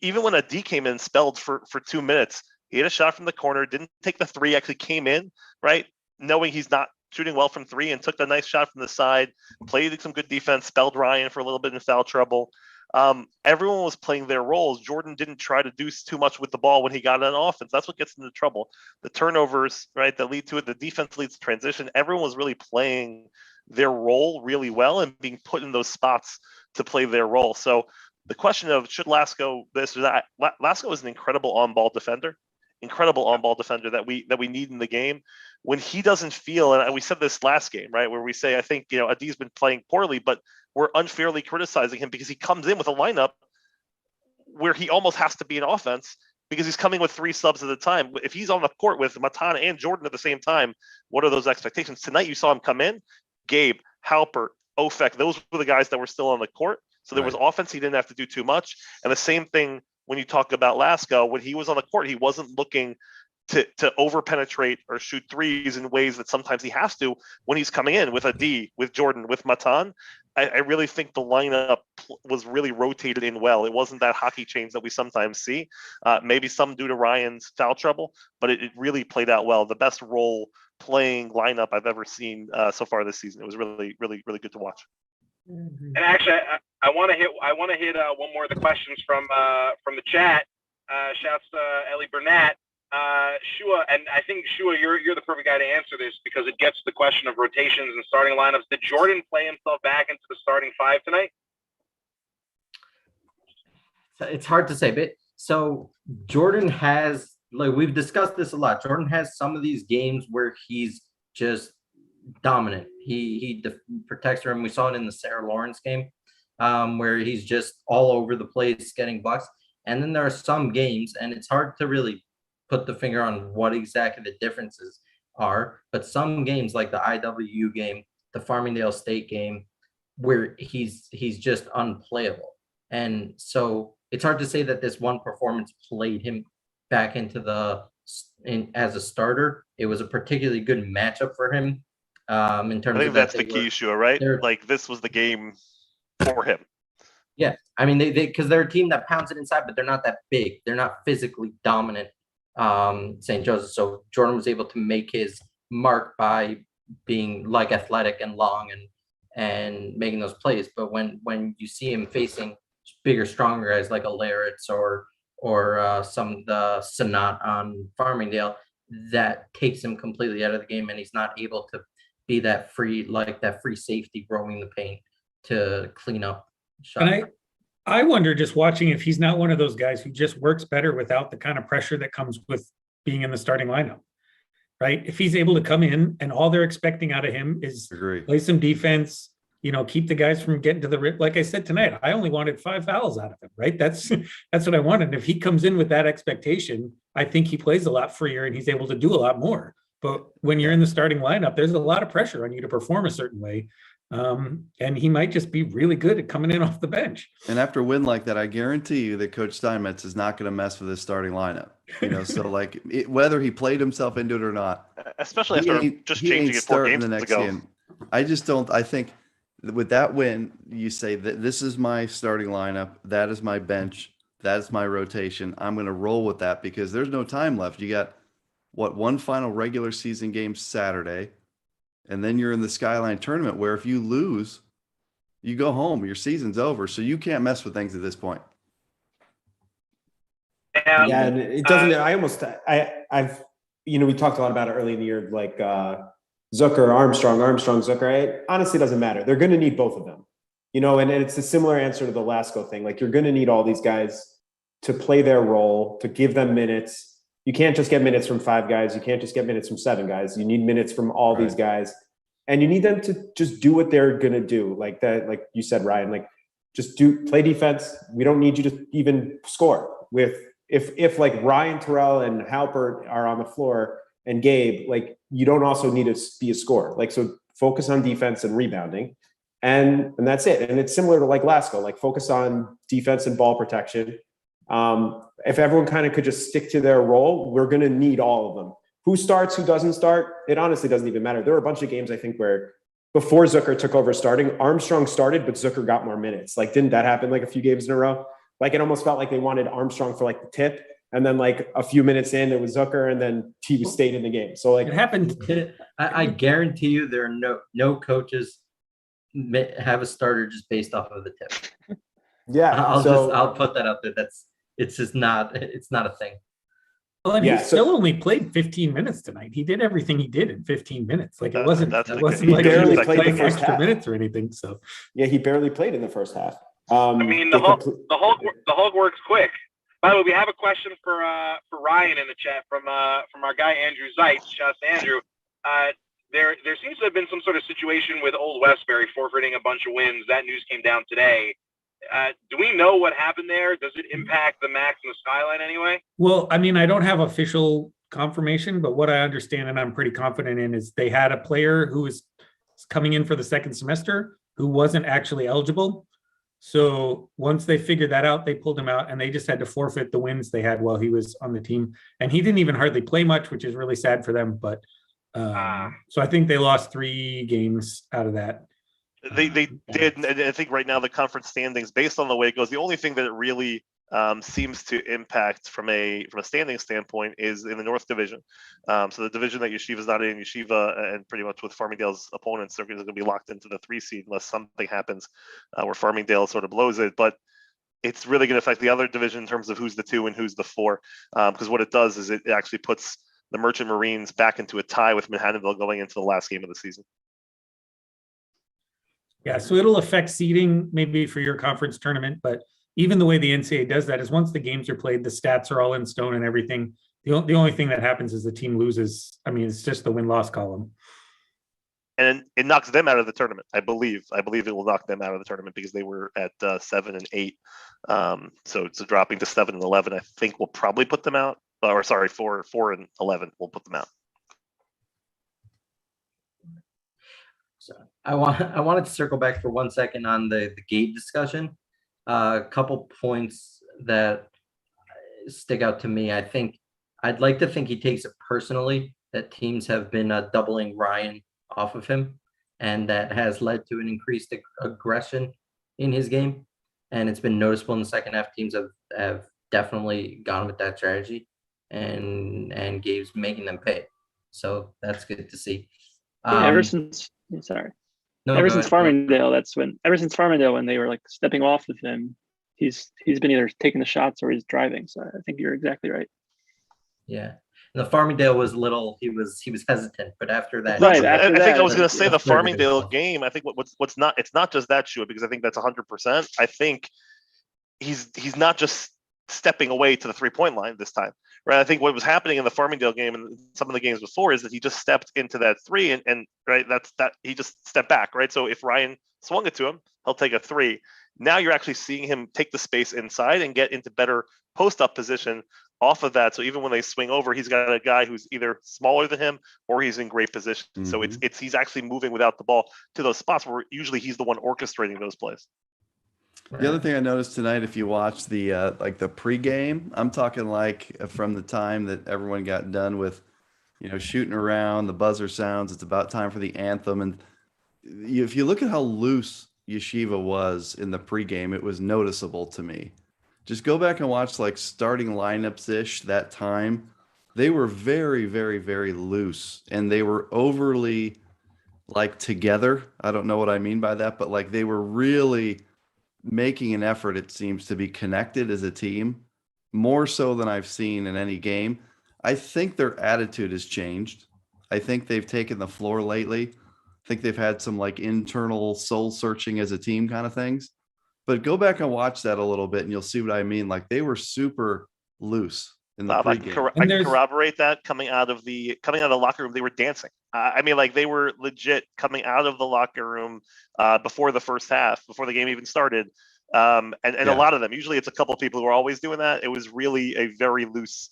Even when a D came in, spelled for 2 minutes, he had a shot from the corner, didn't take the 3, actually came in, right, knowing he's not shooting well from 3, and took the nice shot from the side, played some good defense, spelled Ryan for a little bit in foul trouble. Everyone was playing their roles. Jordan didn't try to do too much with the ball when he got on offense. That's what gets into trouble. The turnovers, right, that lead to it. The defense leads to transition. Everyone was really playing their role really well and being put in those spots to play their role. So the question of should Lasco this or that? Lasco is an incredible on-ball defender. That we need in the game. When he doesn't feel, and we said this last game, right, where we say, I think, Adi's been playing poorly, but we're unfairly criticizing him because he comes in with a lineup where he almost has to be an offense because he's coming with 3 subs at a time. If he's on the court with Matan and Jordan at the same time, what are those expectations? Tonight you saw him come in, Gabe, Halpert, Ofek, those were the guys that were still on the court. So there was offense. He didn't have to do too much. And the same thing when you talk about Lasco, when he was on the court, he wasn't looking to over penetrate or shoot threes in ways that sometimes he has to when he's coming in with a D, with Jordan, with Matan. I really think the lineup was really rotated in well. It wasn't that hockey change that we sometimes see. Maybe some due to Ryan's foul trouble, but it really played out well. The best role playing lineup I've ever seen so far this season. It was really, really, really good to watch. And actually, I want to hit one more of the questions from the chat. Shouts to Ellie Burnett. Shua, and I think Shua, you're the perfect guy to answer this because it gets to the question of rotations and starting lineups. Did Jordan play himself back into the starting 5 tonight? It's hard to say, but so Jordan has, we've discussed this a lot. Jordan has some of these games where he's just dominant. He protects him. We saw it in the Sarah Lawrence game where he's just all over the place getting bucks. And then there are some games, and it's hard to really put the finger on what exactly the differences are, but some games like the IWU game, the Farmingdale State game, where he's just unplayable. And so it's hard to say that this one performance played him back into as a starter. It was a particularly good matchup for him. In terms I think of that's the key issue, right? Like this was the game for him. Yeah, I mean, they because they're a team that pounds it inside, but they're not that big. They're not physically dominant. St. Joseph. So Jordan was able to make his mark by being athletic and long and making those plays. But when you see him facing bigger, stronger guys like a Laritz or some of the Sanat on Farmingdale, that takes him completely out of the game, and he's not able to be that free safety roaming the paint to clean up shots. And I wonder, just watching, if he's not one of those guys who just works better without the kind of pressure that comes with being in the starting lineup, right? If he's able to come in and all they're expecting out of him is play some defense, keep the guys from getting to the rip. Like I said tonight, I only wanted 5 fouls out of him, right? That's what I wanted. And if he comes in with that expectation, I think he plays a lot freer and he's able to do a lot more. But when you're in the starting lineup, there's a lot of pressure on you to perform a certain way. And he might just be really good at coming in off the bench. And after a win like that, I guarantee you that Coach Steinmetz is not going to mess with his starting lineup. So like whether he played himself into it or not, especially after just changing it 4 games ago. I just don't. I think with that win, you say that this is my starting lineup, that is my bench, that is my rotation. I'm going to roll with that because there's no time left. You got one final regular season game Saturday, and then you're in the Skyline tournament where if you lose, you go home. Your season's over, so you can't mess with things at this point. Yeah, and it doesn't. I've we talked a lot about it early in the year, like Zucker, Armstrong, Zucker. It honestly doesn't matter. They're going to need both of them, and it's a similar answer to the Lasco thing. Like you're going to need all these guys to play their role, to give them minutes. You can't just get minutes from 5 guys. You can't just get minutes from 7 guys. You need minutes from all these guys, and you need them to just do what they're going to do. Like that, like you said, Ryan, like just play defense. We don't need you to even score if like Ryan, Terrell, and Halpert are on the floor and Gabe, like you don't also need to be a scorer. Like, so focus on defense and rebounding and that's it. And it's similar to like Lasco, like focus on defense and ball protection. If everyone kind of could just stick to their role, we're going to need all of them. Who starts, who doesn't start, it honestly doesn't even matter. There were a bunch of games, I think, where before Zucker took over starting, Armstrong started, but Zucker got more minutes. Like, didn't that happen like a few games in a row? Like, it almost felt like they wanted Armstrong for like the tip. And then like a few minutes in, it was Zucker, and then he stayed in the game. So like it happened. I guarantee you there are no coaches have a starter just based off of the tip. Yeah. I'll put that out there. It's not a thing. Well, and he still only played 15 minutes tonight. He did everything he did in 15 minutes. Like it wasn't like he was playing extra minutes or anything. So yeah, he barely played in the first half. I mean, the Hulk works quick. By the way, we have a question for Ryan in the chat from our guy Andrew Zeitz. Shout out to Andrew. There seems to have been some sort of situation with Old Westbury forfeiting a bunch of wins. That news came down today. Do we know what happened there? Does it impact the Max and the Skyline anyway? Well, I mean, I don't have official confirmation, but what I understand and I'm pretty confident in is they had a player who was coming in for the second semester who wasn't actually eligible. So once they figured that out, they pulled him out and they just had to forfeit the wins they had while he was on the team. And he didn't even hardly play much, which is really sad for them. But so I think they lost 3 games out of that. They did, and I think right now the conference standings, based on the way it goes, the only thing that it really seems to impact from a standing standpoint is in the North Division. So the division that Yeshiva's not in, Yeshiva and pretty much with Farmingdale's opponents, they're going to be locked into the 3 seed unless something happens where Farmingdale sort of blows it. But it's really going to affect the other division in terms of who's the 2 and who's the 4, because what it does is it actually puts the Merchant Marines back into a tie with Manhattanville going into the last game of the season. Yeah, so it'll affect seeding maybe for your conference tournament, but even the way the NCAA does that is once the games are played, the stats are all in stone and everything. The only thing that happens is the team loses. I mean, it's just the win-loss column. And it knocks them out of the tournament. I believe it will knock them out of the tournament because they were at 7 and 8. So dropping to 7 and 11, I think will probably put them out. Or sorry, 4 and 11 will put them out. So I wanted to circle back for 1 second on the Gabe discussion. A couple points that stick out to me. I'd like to think he takes it personally that teams have been doubling Ryan off of him, and that has led to an increased aggression in his game. And it's been noticeable in the second half. Teams have definitely gone with that strategy, and Gabe's making them pay. So that's good to see. Ever since Farmingdale, when they were like stepping off with him, he's been either taking the shots or he's driving. So I think you're exactly right. Yeah. And the Farmingdale was he was hesitant, but after that, right, I think I was going to say the Farmingdale game. I think what's not, it's not just that, Shua, because I think that's 100%. I think he's not just stepping away to the 3-point line this time, right? I think what was happening in the Farmingdale game and some of the games before is that he just stepped into that 3 and right, he just stepped back, right? So if Ryan swung it to him, he'll take a 3. Now you're actually seeing him take the space inside and get into better post-up position off of that. So even when they swing over, he's got a guy who's either smaller than him or he's in great position. So it's he's actually moving without the ball to those spots where usually he's the one orchestrating those plays. The other thing I noticed tonight, if you watch the like the pregame, I'm talking like from the time that everyone got done with, shooting around, the buzzer sounds, it's about time for the anthem. And if you look at how loose Yeshiva was in the pregame, it was noticeable to me. Just go back and watch like starting lineups-ish that time. They were very, very, very loose, and they were overly like together. I don't know what I mean by that, but like they were really making an effort, it seems, to be connected as a team, more so than I've seen in any game. I think their attitude has changed. I think they've taken the floor lately. I think they've had some like internal soul searching as a team kind of things. But go back and watch that a little bit and you'll see what I mean. Like they were super loose in the pregame. I can corroborate that. Coming out of the locker room, they were dancing. I mean, like they were legit coming out of the locker room before the first half, before the game even started. And a lot of them, usually it's a couple of people who are always doing that. It was really a very loose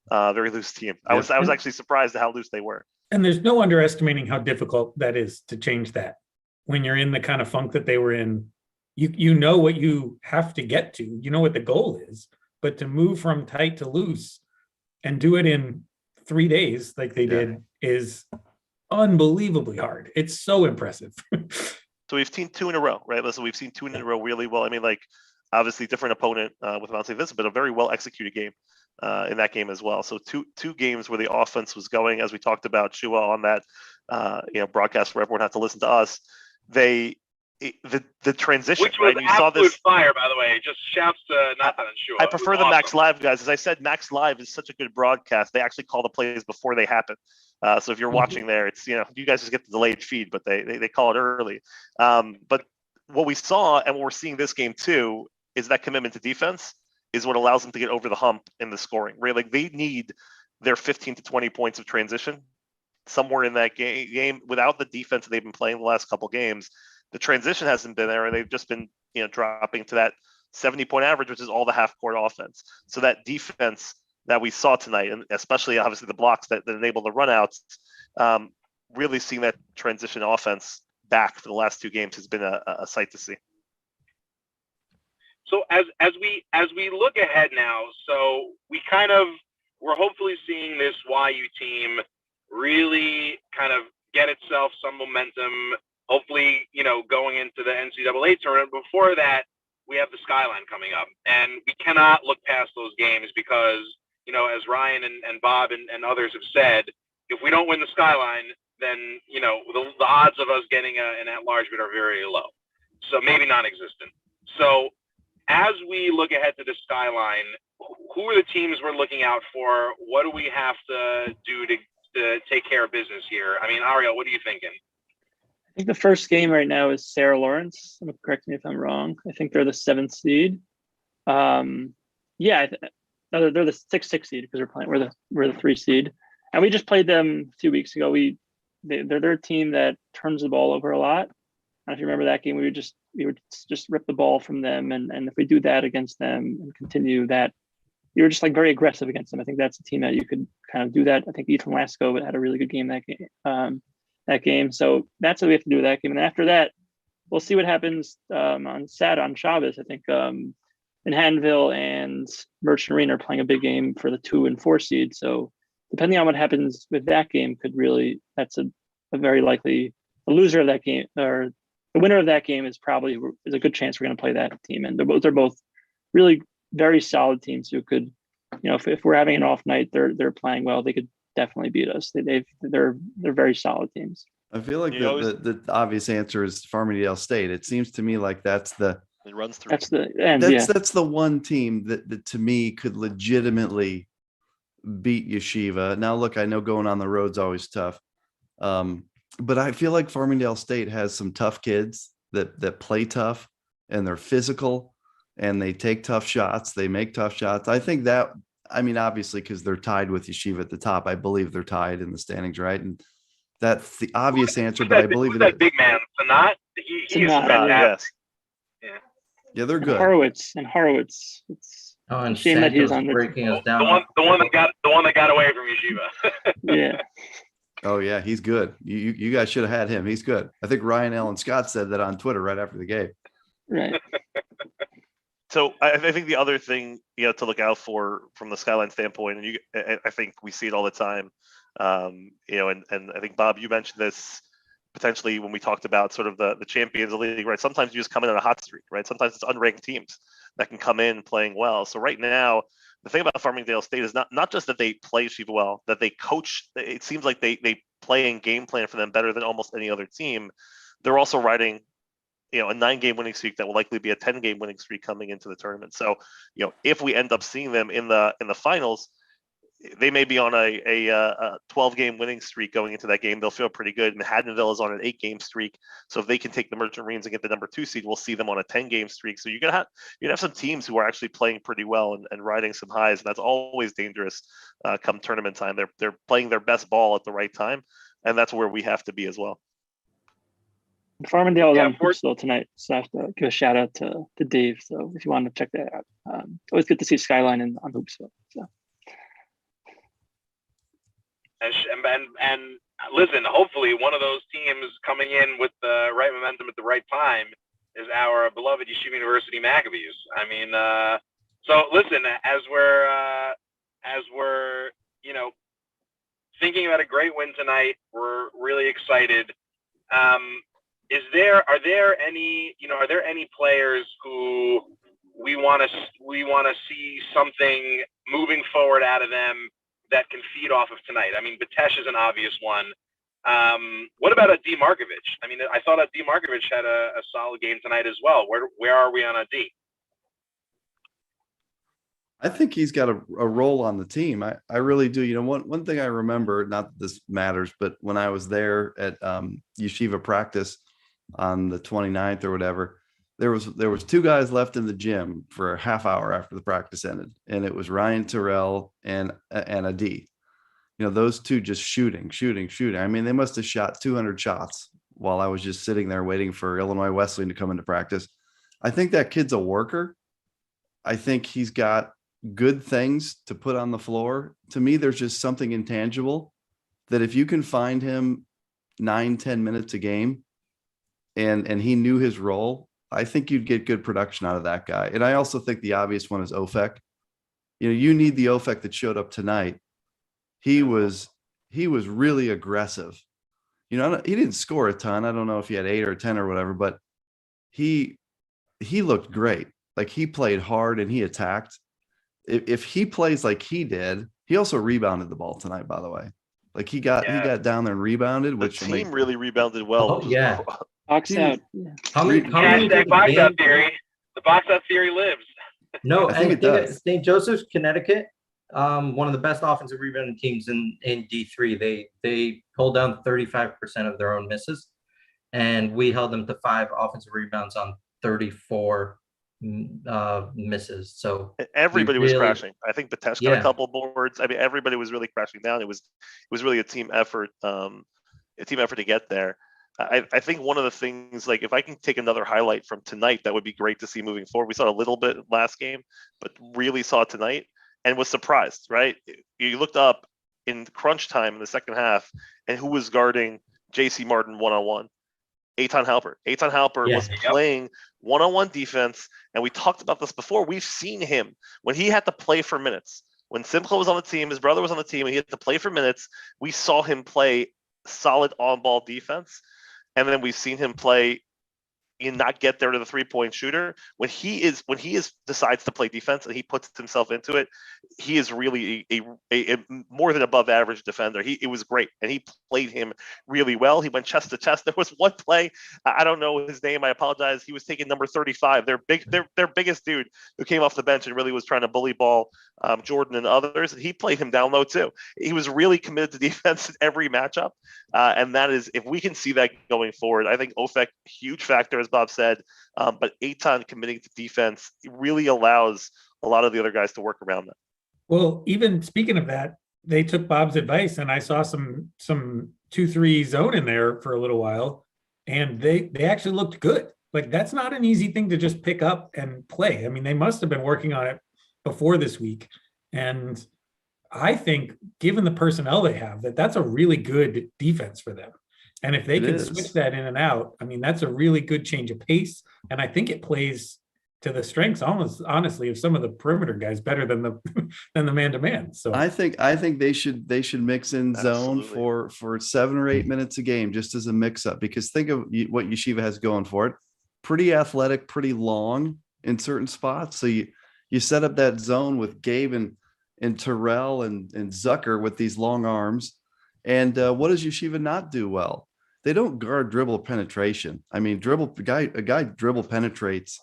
team. I was actually surprised at how loose they were. And there's no underestimating how difficult that is to change that when you're in the kind of funk that they were in. You know what you have to get to, you know what the goal is, but to move from tight to loose and do it in 3 days like they did is unbelievably hard. It's so impressive. So we've seen 2 in a row, right? Listen, we've seen 2 in a row really well. I mean, like obviously different opponent with Mount St. Vincent, but a very well executed game in that game as well. So two games where the offense was going, as we talked about Shua on that broadcast where everyone had to listen to us. The transition, which was right? absolute you saw this fire, by the way. Just shouts to Nathan and Shua. I prefer the Max Live guys. As I said, Max Live is such a good broadcast. They actually call the plays before they happen. So if you're watching there, it's you guys just get the delayed feed, but they call it early. But what we saw and what we're seeing this game too is that commitment to defense is what allows them to get over the hump in the scoring. Right, like they need their 15 to 20 points of transition somewhere in that game. Without the defense that they've been playing the last couple games, the transition hasn't been there, and they've just been dropping to that 70-point average, which is all the half-court offense. So that defense that we saw tonight, and especially obviously the blocks that enable the runouts, really seeing that transition offense back for the last 2 games has been a sight to see. So as we look ahead now, so we're hopefully seeing this YU team really kind of get itself some momentum. Hopefully, going into the NCAA tournament. Before that, we have the Skyline coming up, and we cannot look past those games because, as Ryan and Bob and others have said, if we don't win the Skyline, then the odds of us getting an at-large bid are very low, so maybe non-existent. So as we look ahead to the Skyline, who are the teams we're looking out for? What do we have to do to take care of business here? I mean, Ariel, what are you thinking? I think the first game right now is Sarah Lawrence. Correct me if I'm wrong. I think they're the 7th seed. They're the 6 seed because we're the 3 seed, and we just played them 2 weeks ago. They're a team that turns the ball over a lot. And if you remember that game, we would just rip the ball from them, and if we do that against them and continue that, you were just like very aggressive against them. I think that's a team that you could kind of do that. I think Ethan Lasco had a really good game that game. So that's what we have to do with that game. And after that, we'll see what happens on Shabbos. I think in Haddonville and Merchant Arena are playing a big game for the 2 and 4 seed. So depending on what happens with that game, that's a very likely the loser of that game, or the winner of that game is a good chance we're going to play that team. And they're both really very solid teams who could, if we're having an off night, they're playing well. They could definitely beat us. They're very solid teams. I feel like the obvious answer is Farmingdale State. It seems to me like it runs through. That's the one team that to me could legitimately beat Yeshiva. Now, look, I know going on the road's always tough, but I feel like Farmingdale State has some tough kids that play tough, and they're physical, and they take tough shots. They make tough shots. I think that. I mean, obviously, because they're tied with Yeshiva at the top. I believe they're tied in the standings, right? And that's the obvious answer, but I believe that big man, Sanat. He is fantastic. Yeah, they're good. Horowitz. Oh, and Shame that he was Santos on the breaking us The down. one that got away from Yeshiva. yeah. Oh yeah, he's good. You guys should have had him. He's good. I think Ryan Allen Scott said that on Twitter right after the game. Right. So I think the other thing to look out for from the Skyline standpoint, and I think we see it all the time. And I think Bob, you mentioned this potentially when we talked about sort of the Champions League, right? Sometimes you just come in on a hot streak, right? Sometimes it's unranked teams that can come in playing well. So right now, the thing about Farmingdale State is not just that they play Yeshiva well, that they coach. It seems like they play and game plan for them better than almost any other team. They're also riding, a 9-game winning streak that will likely be a 10-game winning streak coming into the tournament. So, if we end up seeing them in the finals, they may be on a 12-game winning streak going into that game. They'll feel pretty good. Haddonville is on an 8-game streak. So if they can take the Merchant Marines and get the number 2 seed, we'll see them on a 10-game streak. So you're gonna have some teams who are actually playing pretty well and riding some highs, and that's always dangerous come tournament time. They're playing their best ball at the right time, and that's where we have to be as well. Farmingdale is on Hoopsville tonight, so I have to give a shout out to Dave. So if you want to check that out, always good to see Skyline on Hoopsville. So. And listen, hopefully one of those teams coming in with the right momentum at the right time is our beloved Yeshiva University Maccabees. I mean, so listen, as we're thinking about a great win tonight, we're really excited. Are there any players who we want to see something moving forward out of them that can feed off of tonight? I mean, Batesh is an obvious one. What about a D. Markovich? I mean, I thought a D. Markovich had a solid game tonight as well. Where are we on a D? I think he's got a role on the team. I really do. One thing I remember, not that this matters, but when I was there at Yeshiva practice on the 29th or whatever, there was 2 guys left in the gym for a half hour after the practice ended, and it was Ryan Terrell and a D. Those 2 just shooting. I mean, they must have shot 200 shots while I was just sitting there waiting for Illinois Wesleyan to come into practice. I think that kid's a worker. I think he's got good things to put on the floor. To me, there's just something intangible that if you can find him 9-10 minutes a game and he knew his role, I think you'd get good production out of that guy. And I also think the obvious one is Ofek. You need the Ofek that showed up tonight. He was really aggressive. He didn't score a ton. I don't know if he had 8 or 10 or whatever, but he looked great. Like, he played hard and he attacked. If he plays like he did, he also rebounded the ball tonight, by the way. Like, he got down there and rebounded, which the team really rebounded well. Oh, yeah. Box out. How many box out theory. The box out theory lives. No, I think it does. St. Joseph's, Connecticut, one of the best offensive rebounding teams in D3. They pulled down 35% of their own misses, and we held them to 5 offensive rebounds on 34 misses. So everybody was crashing. I think Batesh got a couple boards. I mean, everybody was really crashing down. It was really a team effort to get there. I think one of the things, like, if I can take another highlight from tonight, that would be great to see moving forward. We saw a little bit last game, but really saw tonight and was surprised, right? You looked up in crunch time in the second half, and who was guarding JC Martin one-on-one? Eitan Halper. Eitan Halper was playing one-on-one defense, and we talked about this before. We've seen him when he had to play for minutes. When Simcha was on the team, his brother was on the team, and he had to play for minutes, we saw him play solid on-ball defense. And then we've seen him play and not get there to the 3-point shooter. When he decides to play defense and he puts himself into it, he is really a more than above average defender. It was great, and he played him really well. He went chest to chest. There was one play, I don't know his name, I apologize. He was taking number 35, their biggest dude, who came off the bench and really was trying to bully ball Jordan and others. He played him down low too. He was really committed to defense in every matchup, and that is, if we can see that going forward, I think Ofek, huge factor, as Bob said, but Eitan committing to defense really allows a lot of the other guys to work around that. Well, even speaking of that, they took Bob's advice, and I saw some 2-3 zone in there for a little while, and they actually looked good. Like, that's not an easy thing to just pick up and play. I mean, they must have been working on it before this week. And I think given the personnel they have, that's a really good defense for them. And if they It can is. switch that in and out, I mean, that's a really good change of pace. And I think it plays to the strengths, almost honestly, of some of the perimeter guys better than the than the man-to-man. So I think they should mix in zone Absolutely. for 7 or 8 minutes a game just as a mix up, because think of what Yeshiva has going for it. Pretty athletic, pretty long in certain spots. So you set up that zone with Gabe and Terrell and Zucker with these long arms. And what does Yeshiva not do well? They don't guard dribble penetration. I mean, a guy dribble penetrates,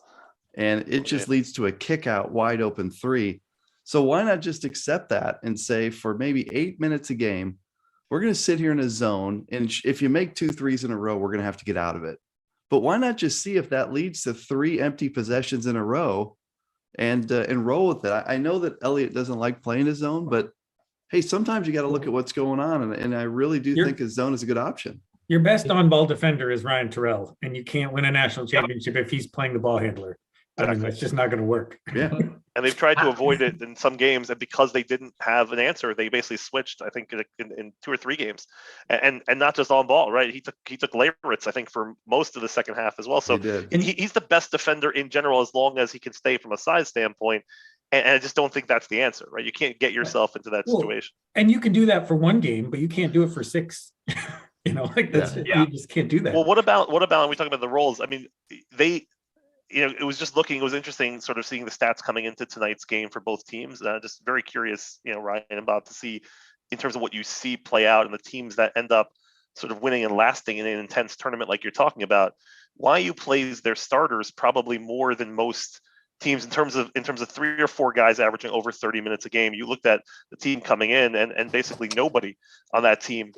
and it just leads to a kick out wide open three. So why not just accept that and say, for maybe 8 minutes a game, we're going to sit here in a zone, and if you make 2 threes in a row, we're going to have to get out of it. But why not just see if that leads to 3 empty possessions in a row and roll with it? I know that Elliott doesn't like playing his zone, but hey, sometimes you got to look at what's going on. And I really do think his zone is a good option. Your best on-ball defender is Ryan Terrell, and you can't win a national championship if he's playing the ball handler. I mean, that's just not going to work. Yeah. And they've tried to avoid it in some games, and because they didn't have an answer, they basically switched. I think in 2 or 3 games, and not just on ball, right? He took Laveritz, I think, for most of the second half as well. So he's the best defender in general as long as he can stay from a size standpoint. And I just don't think that's the answer, right? You can't get yourself into that situation. And you can do that for 1 game, but you can't do it for 6. You know, like that's you just can't do that. Well, what about when we talk about the roles? I mean, it was interesting sort of seeing the stats coming into tonight's game for both teams. Just very curious, Ryan and Bob, to see in terms of what you see play out and the teams that end up sort of winning and lasting in an intense tournament like you're talking about. Why you plays their starters probably more than most teams in terms of 3 or 4 guys averaging over 30 minutes a game. You looked at the team coming in, and basically nobody on that team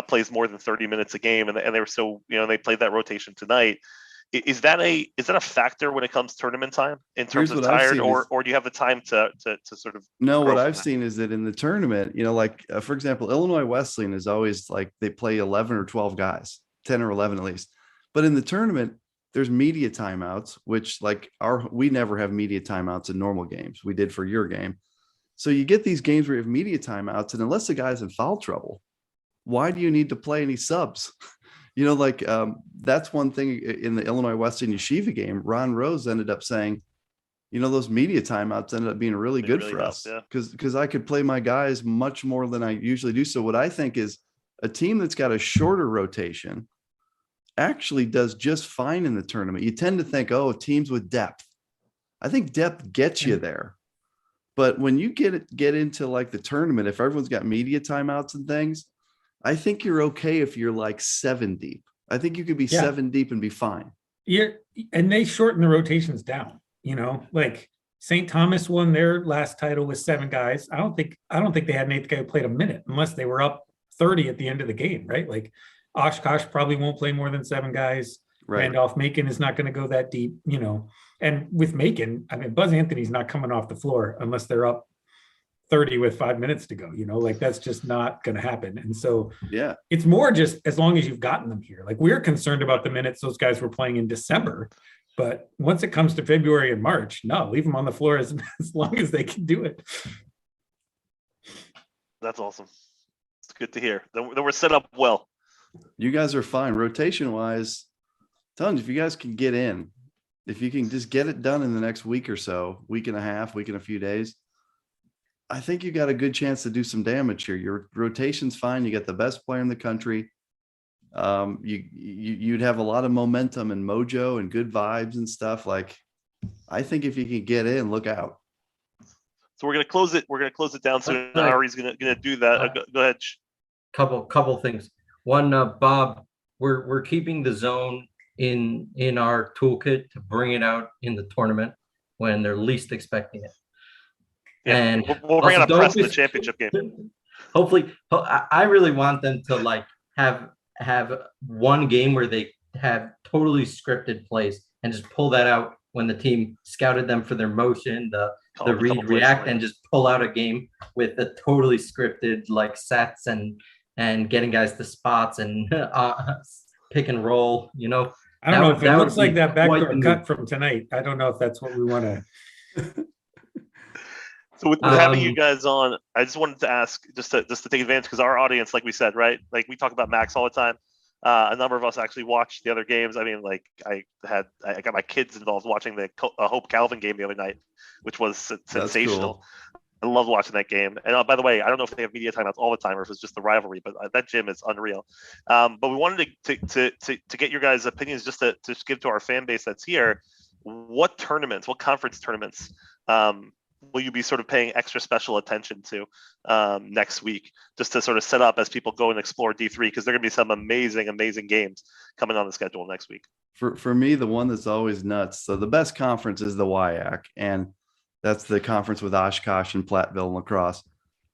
plays more than 30 minutes a game, and they were so they played that rotation tonight. Is that a factor when it comes tournament time in terms of tired, or do you have the time to sort of? No, what I've seen is that in the tournament, for example, Illinois Wesleyan is always like they play 11 or 12 guys, 10 or 11 at least. But in the tournament, there's media timeouts, which we never have media timeouts in normal games. We did for your game. So you get these games where you have media timeouts, and unless the guy's in foul trouble, why do you need to play any subs? That's one thing in the Illinois Wesleyan Yeshiva game. Ron Rose ended up saying, those media timeouts ended up being really good for us because I could play my guys much more than I usually do. So what I think is a team that's got a shorter rotation actually does just fine in the tournament. You tend to think, teams with depth. I think depth gets you there. But when you get into like the tournament, if everyone's got media timeouts and things, I think you're okay if you're like 7 deep. I think you could be 7 deep and be fine. And they shorten the rotations down, like St. Thomas won their last title with 7 guys. I don't think they had an 8th guy who played a minute unless they were up 30 at the end of the game, right? Like Oshkosh probably won't play more than 7 guys. Right. Randolph-Macon is not going to go that deep, and with Macon, I mean, Buzz Anthony's not coming off the floor unless they're up 30 with 5 minutes to go, that's just not going to happen. And so it's more just as long as you've gotten them here. Like we're concerned about the minutes those guys were playing in December, but once it comes to February and March, no, leave them on the floor as long as they can do it. That's awesome. It's good to hear. Then we're set up well. You guys are fine rotation wise. Tons. If you guys can get in, if you can just get it done in the next week or so, week and a half, week and a few days, I think you got a good chance to do some damage here. Your rotation's fine. You get the best player in the country. You'd have a lot of momentum and mojo and good vibes and stuff. Like, I think if you can get in, look out. So we're gonna close it. We're gonna close it down soon. Ari's gonna do that. Go ahead. Couple things. One, Bob, we're keeping the zone in our toolkit to bring it out in the tournament when they're least expecting it. Yeah, and we'll bring it up press in the championship game. Hopefully, I really want them to have one game where they have totally scripted plays and just pull that out when the team scouted them for their motion, the read, react, and just pull out a game with a totally scripted sets and getting guys to spots and pick and roll. I don't know if it looks like that backdoor cut from tonight. I don't know if that's what we want to. So with having you guys on, I just wanted to ask, just to take advantage, because our audience, like we said, right, like we talk about Max all the time. A number of us actually watched the other games. I mean, like I got my kids involved watching the Hope Calvin game the other night, which was sensational. Cool. I loved watching that game. And by the way, I don't know if they have media timeouts all the time or if it's just the rivalry, but that gym is unreal. But we wanted to get your guys' opinions, just to give to our fan base that's here. What conference tournaments will you be sort of paying extra special attention to next week, just to sort of set up as people go and explore D3, because there are going to be some amazing games coming on the schedule next week. For me, the one that's always nuts. So the best conference is the WIAC, and that's the conference with Oshkosh and Platteville and La Crosse.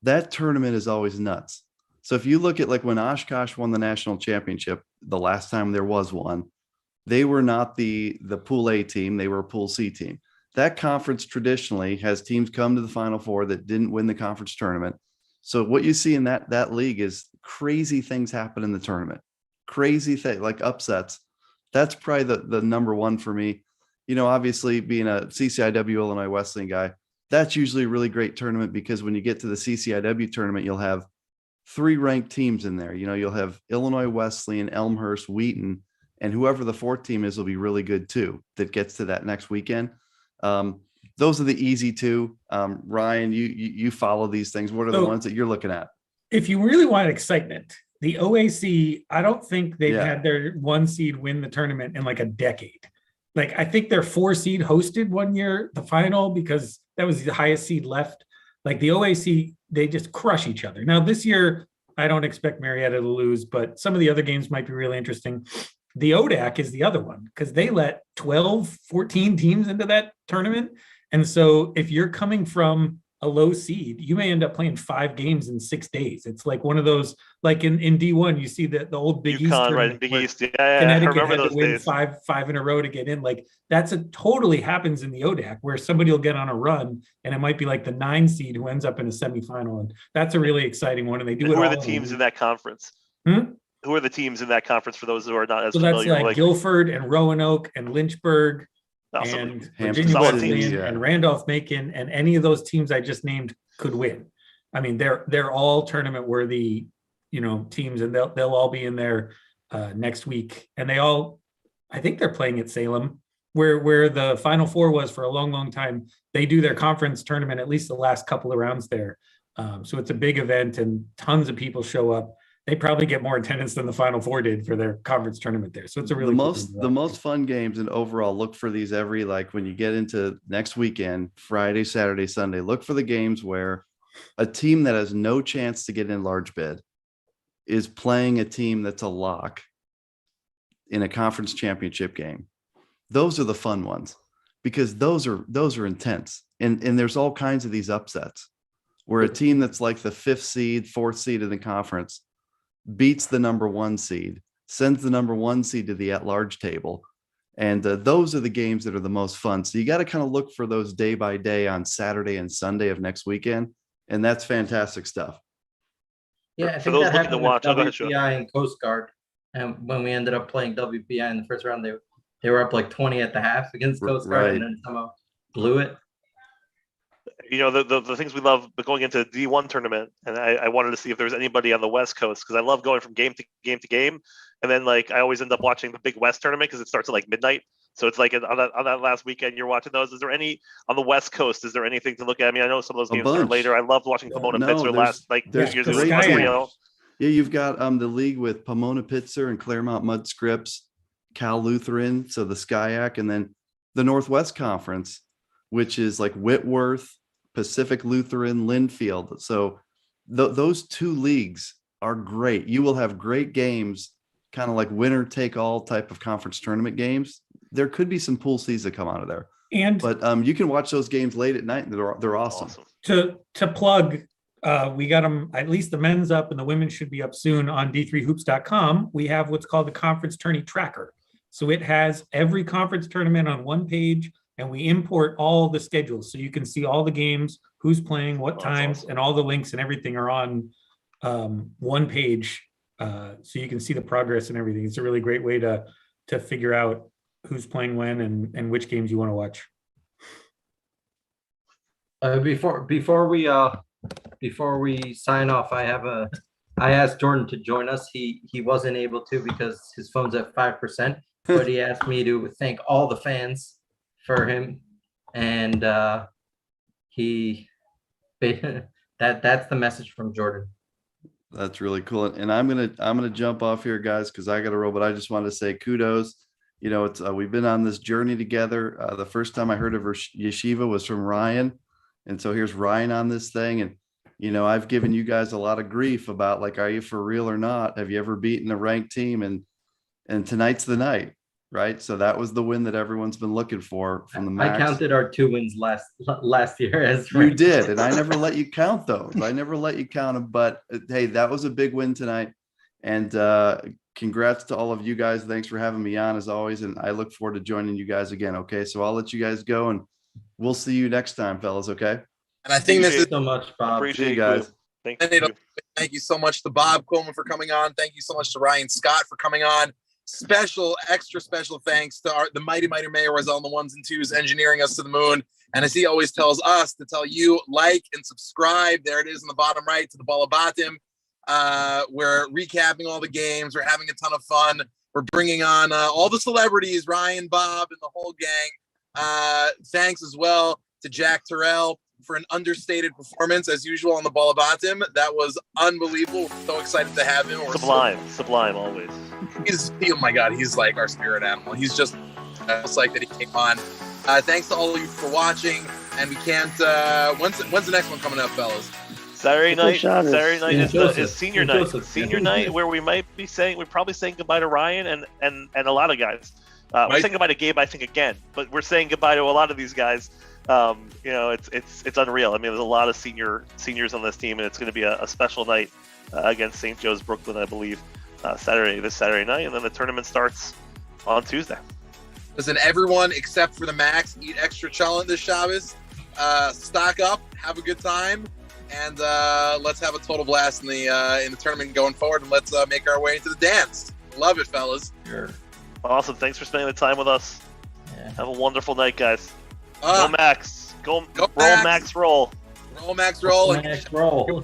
That tournament is always nuts. So if you look at like when Oshkosh won the national championship, the last time there was one, they were not the Pool A team. They were a Pool C team. That conference traditionally has teams come to the Final Four that didn't win the conference tournament. So what you see in that league is crazy things happen in the tournament. Crazy thing, like upsets. That's probably the number one for me. You know, obviously being a CCIW Illinois Wesleyan guy, that's usually a really great tournament, because when you get to the CCIW tournament, you'll have 3 ranked teams in there. You know, you'll have Illinois Wesleyan, Elmhurst, Wheaton, and whoever the 4th team is will be really good too, that gets to that next weekend. Those are the easy 2. Ryan, you follow these things. What are the ones that you're looking at? If you really want excitement, the OAC, I don't think they've had their 1 seed win the tournament in like a decade. Like, I think their 4 seed hosted one year the final, because that was the highest seed left. Like the OAC, they just crush each other. Now this year, I don't expect Marietta to lose, but some of the other games might be really interesting. The ODAC is the other one, because they let 12, 14 teams into that tournament. And so if you're coming from a low seed, you may end up playing 5 games in 6 days. It's like one of those, like in D1, you see the old Big East UConn, right? Big East, yeah. Connecticut had to win five in a row to get in. Like that's totally happens in the ODAC, where somebody will get on a run and it might be like the 9 seed who ends up in a semifinal, and that's a really exciting one. And they do it. Who are the teams in that conference? Who are the teams in that conference, for those who are not as familiar? So that's like Guilford and Roanoke and Lynchburg and Virginia Wesleyan and Randolph-Macon, and any of those teams I just named could win. I mean, they're all tournament worthy, you know, teams, and they'll all be in there next week. And I think they're playing at Salem, where the Final Four was for a long time. They do their conference tournament at least the last couple of rounds there. So it's a big event and tons of people show up. They probably get more attendance than the Final Four did for their conference tournament there. So it's a really the most fun games, and overall look for these every, like when you get into next weekend, Friday, Saturday, Sunday, look for the games where a team that has no chance to get in large bid is playing a team that's a lock in a conference championship game. Those are the fun ones, because those are intense. And there's all kinds of these upsets where a team that's like the 5th seed, 4th seed in the conference beats the number 1 seed, sends the number 1 seed to the at-large table. And those are the games that are the most fun. So you got to kind of look for those day by day on Saturday and Sunday of next weekend. And that's fantastic stuff. Yeah, I think that happened with WPI and Coast Guard. And when we ended up playing WPI in the first round, they were up like 20 at the half against Coast Guard, and then somehow blew it. You know, the things we love, but going into the D1 tournament, and I wanted to see if there was anybody on the West Coast, because I love going from game to game to game. And then like I always end up watching the Big West tournament because it starts at like midnight. So it's like on that last weekend you're watching those. Is there any on the West Coast? Is there anything to look at? I mean, I know some of those games are later. I loved watching Pomona Pitzer last 2 years ago. Yeah, you've got the league with Pomona Pitzer and Claremont Mud Scripps, Cal Lutheran, so the SCIAC, and then the Northwest Conference, which is like Whitworth, Pacific Lutheran, Linfield. So those 2 leagues are great. You will have great games, kind of like winner take all type of conference tournament games. There could be some pool C's that come out of there, but you can watch those games late at night, and they're awesome. To plug, we got them, at least the men's up, and the women should be up soon on d3hoops.com. We have what's called the conference tourney tracker. So it has every conference tournament on one page, and we import all the schedules. So you can see all the games, who's playing, what times, and all the links and everything are on one page. So you can see the progress and everything. It's a really great way to figure out who's playing when and which games you want to watch. Before we sign off, I asked Jordan to join us. He wasn't able to because his phone's at 5%, but he asked me to thank all the fans for him, and that's the message from Jordan. That's really cool. And I'm gonna jump off here, guys, because I got to roll. But I just wanted to say kudos. You know, it's we've been on this journey together. The first time I heard of Yeshiva was from Ryan, and so here's Ryan on this thing. And you know, I've given you guys a lot of grief about like, are you for real or not? Have you ever beaten a ranked team? And tonight's the night, right? So that was the win that everyone's been looking for from the Max. I counted our 2 wins last year as you did, and I never let you count those. I never let you count them. But hey, that was a big win tonight, and congrats to all of you guys. Thanks for having me on as always, and I look forward to joining you guys again. Okay, so I'll let you guys go, and we'll see you next time, fellas. Okay. And I think this is so much, Bob. Appreciate you guys. Thank you. Thank you so much to Bob Coleman for coming on. Thank you so much to Ryan Scott for coming on. Extra special thanks to the mighty Mayor was on the ones and twos engineering us to the moon. And as he always tells us to tell you, like and subscribe. There it is in the bottom right to the Ball Habatim. We're recapping all the games. We're having a ton of fun. We're bringing on all the celebrities, Ryan, Bob, and the whole gang. Thanks as well to Jack Terrell for an understated performance as usual on the Ball Habatim. That was unbelievable. So excited to have him. Sublime always. Oh my God, he's like our spirit animal. He's just like that he came on. Thanks to all of you for watching. And we can't. When's the next one coming up, fellas? Saturday night Joseph. is senior night. Joseph. Senior night where we're probably saying goodbye to Ryan and a lot of guys. We're saying goodbye to Gabe, I think, again, but we're saying goodbye to a lot of these guys. You know, it's unreal. I mean, there's a lot of seniors on this team, and it's going to be a special night against St. Joe's Brooklyn, I believe, this Saturday night, and then the tournament starts on Tuesday. Listen, everyone except for the Max, eat extra chalent this Shabbos. Stock up, have a good time, and let's have a total blast in the tournament going forward, and let's make our way into the dance. Love it, fellas. Sure. Awesome. Thanks for spending the time with us. Yeah. Have a wonderful night, guys. Go Max. Go roll, Max. Max, roll. Roll, Max, roll. Max, roll.